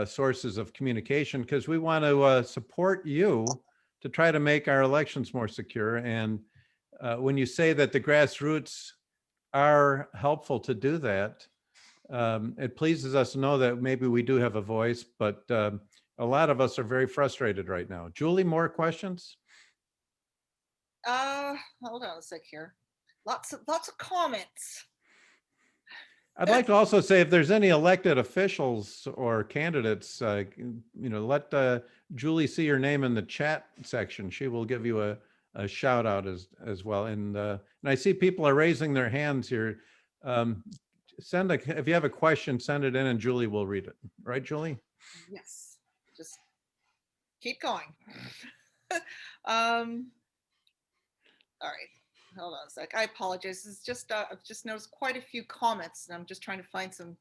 sources of communication, because we want to support you to try to make our elections more secure. And when you say that the grassroots are helpful to do that, it pleases us to know that maybe we do have a voice, but a lot of us are very frustrated right now. Julie, more questions? Hold on a sec here. Lots of comments. I'd like to also say if there's any elected officials or candidates, let Julie see your name in the chat section. She will give you a shout out as well. And I see people are raising their hands here. If you have a question, send it in and Julie will read it. Right, Julie? Yes, just keep going. All right. Hold on a sec. I apologize. It's just I've just noticed quite a few comments, and I'm just trying to find some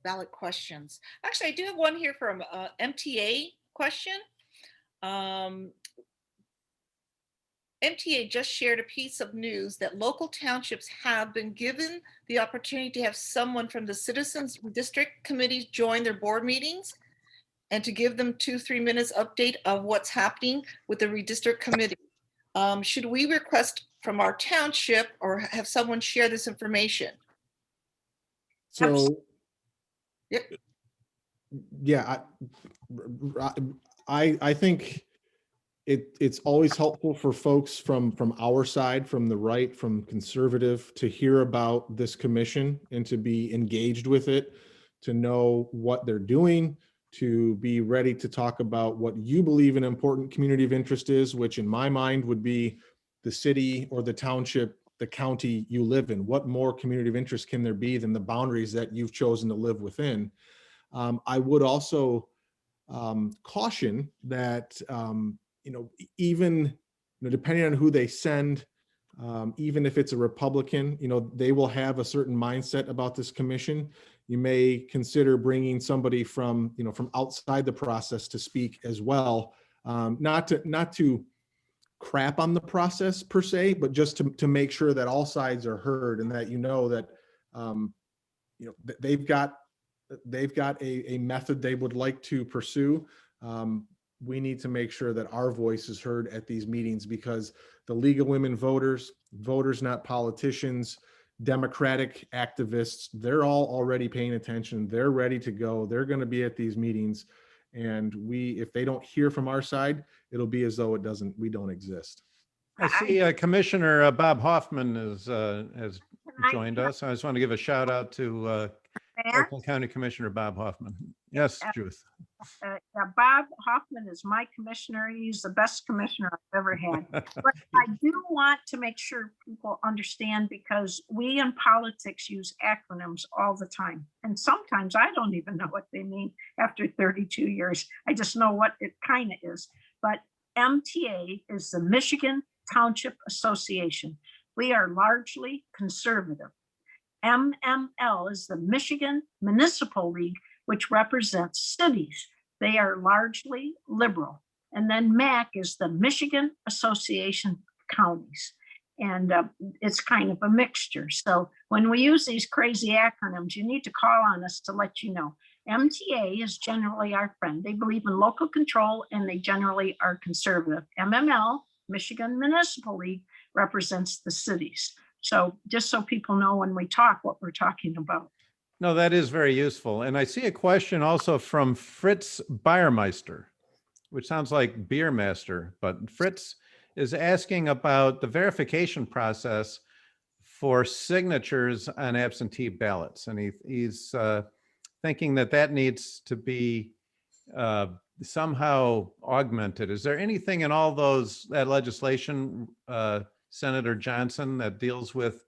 valid questions. Actually, I do have one here from MTA question. MTA just shared a piece of news that local townships have been given the opportunity to have someone from the Citizens District Committees join their board meetings and to give them 2-3 minutes update of what's happening with the redistrict committee. Should we request from our township or have someone share this information? So, Yep. yeah, I think it's always helpful for folks from our side, from the right, from conservative, to hear about this commission and to be engaged with it, to know what they're doing, to be ready to talk about what you believe an important community of interest is, which in my mind would be the city or the township, the county you live in. What more community of interest can there be than the boundaries that you've chosen to live within? I would also caution that, even depending on who they send, even if it's a Republican, they will have a certain mindset about this commission. You may consider bringing somebody from outside the process to speak as well, not to crap on the process per se, but just to make sure that all sides are heard and that that they've got a method they would like to pursue. We need to make sure that our voice is heard at these meetings, because the League of Women Voters, not politicians, Democratic activists, they're all already paying attention. They're ready to go. They're going to be at these meetings. And if they don't hear from our side, it'll be as though we don't exist. I see Commissioner Bob Hoffman has joined us. I just want to give a shout out to Oakland County Commissioner Bob Hoffman. Yes, Judith. Bob Hoffman is my commissioner. He's the best commissioner I've ever had. But I do want to make sure people understand, because we in politics use acronyms all the time. And sometimes I don't even know what they mean after 32 years. I just know what it kind of is. But MTA is the Michigan Township Association. We are largely conservative. MML is the Michigan Municipal League, which represents cities. They are largely liberal. And then MAC is the Michigan Association of Counties. And it's kind of a mixture. So when we use these crazy acronyms, you need to call on us to let you know. MTA is generally our friend. They believe in local control and they generally are conservative. MML, Michigan Municipal League, represents the cities. So just so people know when we talk what we're talking about. No, that is very useful. And I see a question also from Fritz Bayermeister, which sounds like beer master, but Fritz is asking about the verification process for signatures on absentee ballots. And he's thinking that needs to be somehow augmented. Is there anything in all that legislation, Senator Johnson, that deals with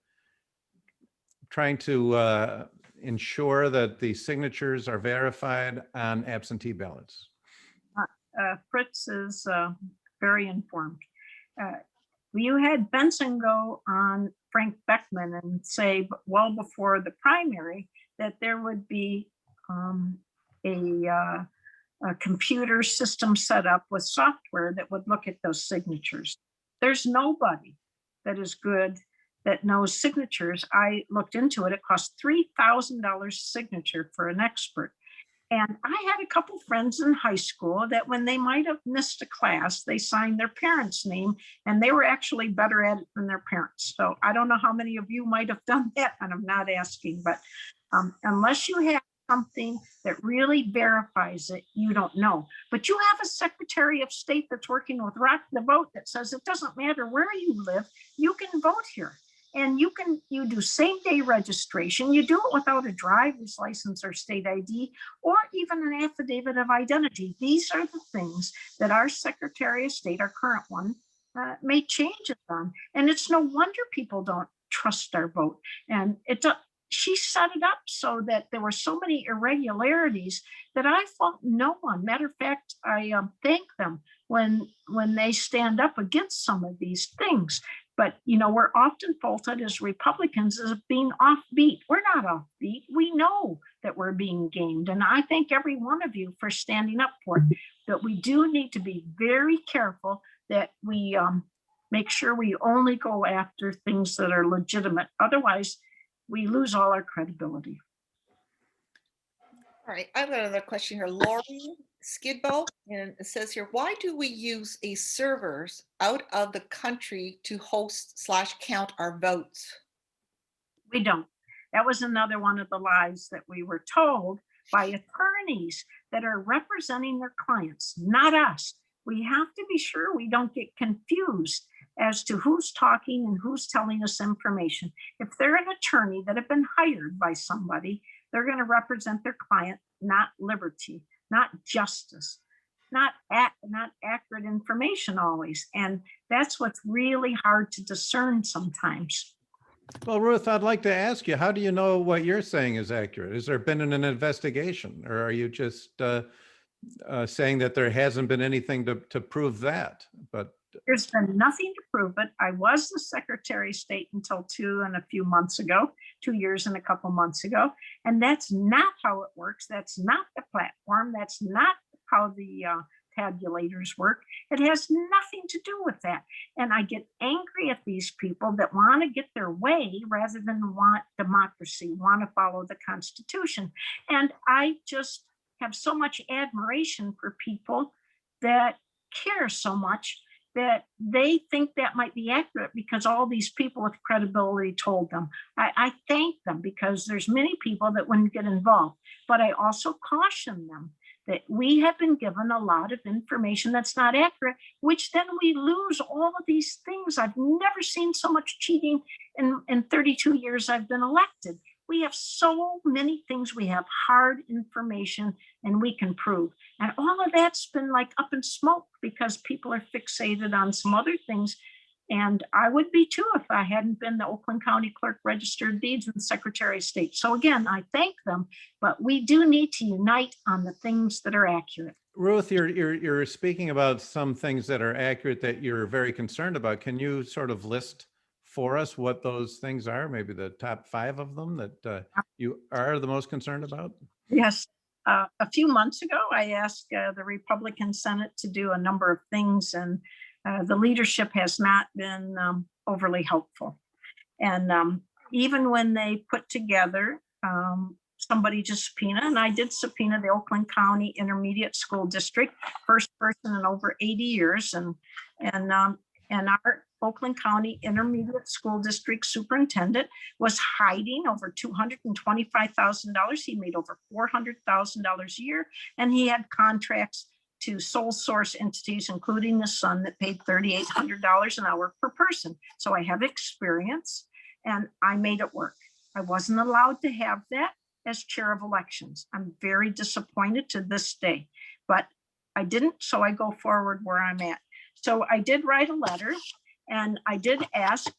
trying to ensure that the signatures are verified on absentee ballots? Fritz is very informed. You had Benson go on Frank Beckman and say well before the primary that there would be a computer system set up with software that would look at those signatures. There's nobody that is good that knows signatures. I looked into it. It cost $3,000 signature for an expert. And I had a couple friends in high school that when they might have missed a class, they signed their parents' name and they were actually better at it than their parents. So I don't know how many of you might have done that, and I'm not asking, but unless you have something that really verifies it, you don't know. But you have a Secretary of State that's working with Rock the Vote that says it doesn't matter where you live, you can vote here. And you do same day registration. You do it without a driver's license or state ID, or even an affidavit of identity. These are the things that our Secretary of State, our current one, made changes on. And it's no wonder people don't trust our vote. And she set it up so that there were so many irregularities that I fault no one. Matter of fact, I thank them when they stand up against some of these things. But, we're often faulted as Republicans as being offbeat. We're not offbeat. We know that we're being gamed. And I thank every one of you for standing up for it. But we do need to be very careful that we make sure we only go after things that are legitimate. Otherwise, we lose all our credibility. All right, I've got another question here. Lori Skidbow, and it says here, why do we use a servers out of the country to host/count our votes? We don't. That was another one of the lies that we were told by attorneys that are representing their clients, not us. We have to be sure we don't get confused as to who's talking and who's telling us information. If they're an attorney that have been hired by somebody, they're going to represent their client, not liberty, not justice, not accurate information always. And that's what's really hard to discern sometimes. Well, Ruth, I'd like to ask you, how do you know what you're saying is accurate? Has there been an investigation, or are you just saying that there hasn't been anything to prove that? But there's been nothing to prove it. I was the Secretary of State until 2 years and a couple months ago. And that's not how it works. That's not the platform. That's not how the tabulators work. It has nothing to do with that. And I get angry at these people that want to get their way rather than want democracy, want to follow the Constitution. And I just have so much admiration for people that care so much that they think that might be accurate because all these people with credibility told them. I thank them because there's many people that wouldn't get involved, but I also caution them that we have been given a lot of information that's not accurate, which then we lose all of these things. I've never seen so much cheating in 32 years I've been elected. We have so many things. We have hard information and we can prove. And all of that's been like up in smoke because people are fixated on some other things. And I would be too if I hadn't been the Oakland County Clerk, Registered Deeds, and Secretary of State. So again, I thank them, but we do need to unite on the things that are accurate. Ruth, you're speaking about some things that are accurate that you're very concerned about. Can you sort of list for us what those things are? Maybe the top 5 of them that you are the most concerned about? Yes. A few months ago, I asked the Republican Senate to do a number of things, and the leadership has not been overly helpful. And even when they put together somebody to subpoena, and I did subpoena the Oakland County Intermediate School District, first person in over 80 years, and our Oakland County Intermediate School District Superintendent was hiding over $225,000. He made over $400,000 a year, and he had contracts to sole source entities, including the Sun, that paid $3,800 an hour per person. So I have experience, and I made it work. I wasn't allowed to have that as chair of elections. I'm very disappointed to this day, but I didn't, so I go forward where I'm at. So I did write a letter, and I did ask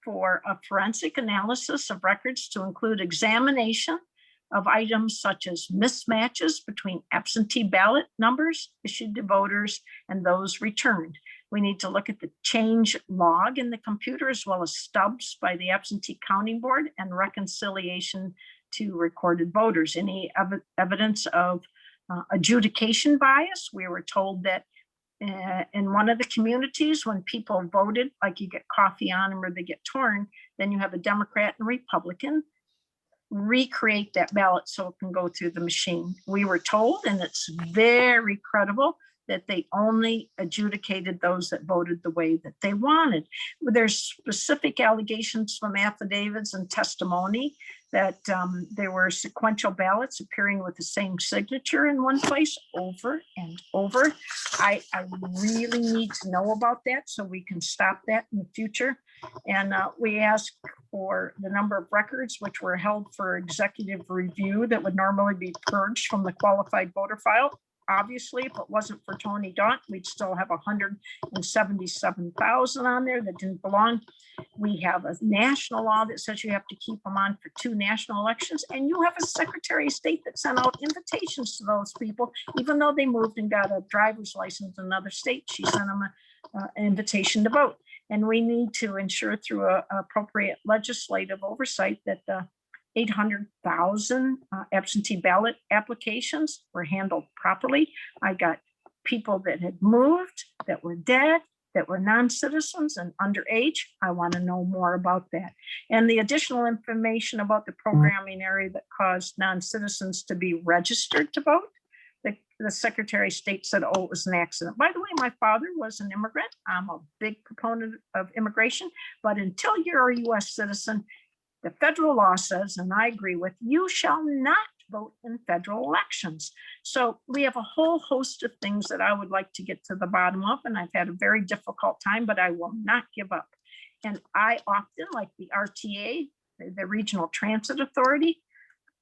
for a forensic analysis of records to include examination of items such as mismatches between absentee ballot numbers issued to voters and those returned. We need to look at the change log in the computer as well as stubs by the absentee counting board and reconciliation to recorded voters. Any evidence of adjudication bias? We were told that in one of the communities, when people voted, like you get coffee on them or they get torn, then you have a Democrat and Republican recreate that ballot so it can go through the machine. We were told, and it's very credible, that they only adjudicated those that voted the way that they wanted. There's specific allegations from affidavits and testimony that there were sequential ballots appearing with the same signature in one place over and over. I really need to know about that so we can stop that in the future. And we asked for the number of records which were held for executive review that would normally be purged from the qualified voter file. Obviously, if it wasn't for Tony Daunt, we'd still have 177,000 on there that didn't belong. We have a national law that says you have to keep them on for 2 national elections, and you have a Secretary of State that sent out invitations to those people, even though they moved and got a driver's license in another state. She sent them an invitation to vote. And we need to ensure through a appropriate legislative oversight that the 800,000 absentee ballot applications were handled properly. I got people that had moved, that were dead, that were non-citizens and underage. I want to know more about that. And the additional information about the programming area that caused non-citizens to be registered to vote. The Secretary of State said, oh, it was an accident. By the way, my father was an immigrant. I'm a big proponent of immigration, but until you're a US citizen, the federal law says, and I agree with, you shall not vote in federal elections. So we have a whole host of things that I would like to get to the bottom of, and I've had a very difficult time, but I will not give up. And I often, like the RTA, the Regional Transit Authority,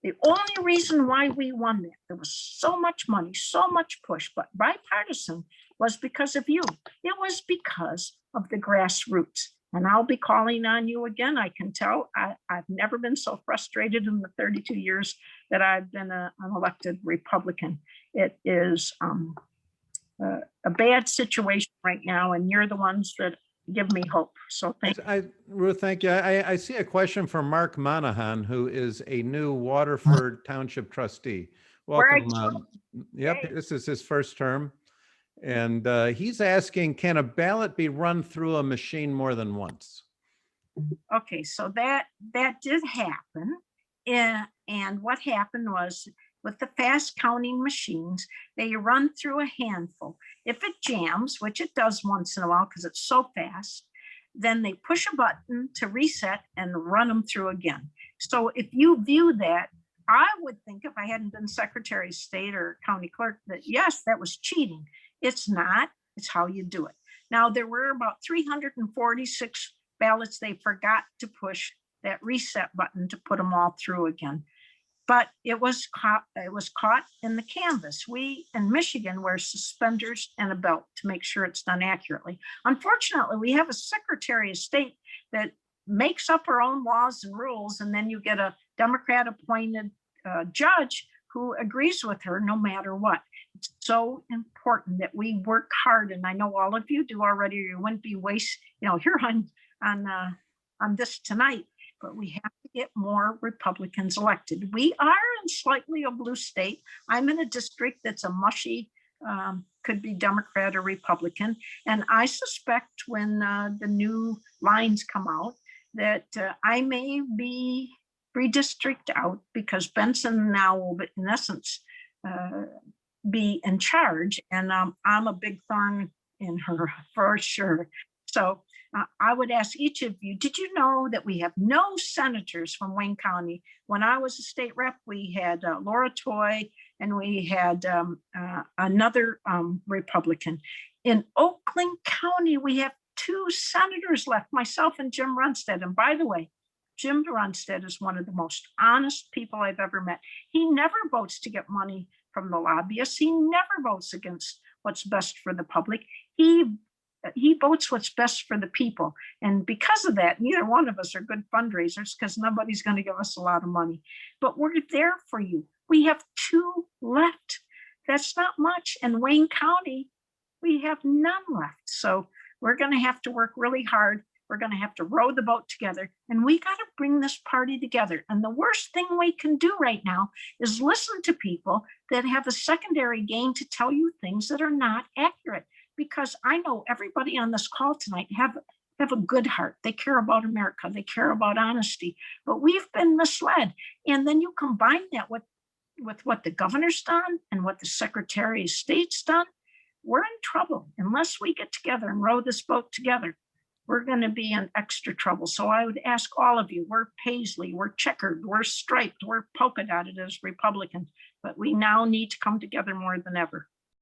the only reason why we won that, there was so much money, so much push, but bipartisan, was because of you. It was because of the grassroots. And I'll be calling on you again. I can tell I've never been so frustrated in the 32 years that I've been an elected Republican. It is a bad situation right now, and you're the ones that give me hope. So thank you. Ruth, thank you. I see a question from Mark Monahan, who is a new Waterford Township trustee. Welcome. Yep, this is his first term. And he's asking, can a ballot be run through a machine more than once? Okay, so that did happen. And what happened was, with the fast counting machines, they run through a handful. If it jams, which it does once in a while because it's so fast, then they push a button to reset and run them through again. So if you view that, I would think, if I hadn't been Secretary of State or County Clerk, that yes, that was cheating. It's not, it's how you do it. Now, there were about 346 ballots they forgot to push that reset button to put them all through again. But it was caught in the canvas. We in Michigan wear suspenders and a belt to make sure it's done accurately. Unfortunately, we have a Secretary of State that makes up her own laws and rules, and then you get a Democrat appointed judge who agrees with her no matter what. It's so important that we work hard, and I know all of you do already. You wouldn't be here on this tonight. But we have to get more Republicans elected. We are in slightly a blue state. I'm in a district that's a mushy, could be Democrat or Republican. And I suspect when the new lines come out that I may be redistricted out because Benson now will, in essence, be in charge. And I'm a big thorn in her for sure. So I would ask each of you, did you know that we have no senators from Wayne County? When I was a state rep, we had Laura Toy and we had another Republican. In Oakland County, we have 2 senators left, myself and Jim Runstead. And by the way, Jim Runstead is one of the most honest people I've ever met. He never votes to get money from the lobbyists. He never votes against what's best for the public. He votes what's best for the people. And because of that, neither one of us are good fundraisers because nobody's going to give us a lot of money. But we're there for you. We have 2 left. That's not much. And Wayne County We have none left. So we're going to have to work really hard. We're going to have to row the boat together, and we got to bring this party together. And the worst thing we can do right now is listen to people that have a secondary gain to tell you things that are not accurate. Because I know everybody on this call tonight have a good heart. They care about America. They care about honesty, but we've been misled. And then you combine that with what the governor's done and what the Secretary of State's done, we're in trouble. Unless we get together and row this boat together, we're going to be in extra trouble. So I would ask all of you, we're paisley, we're checkered, we're striped, we're polka dotted as Republicans, but we now need to come together more than ever.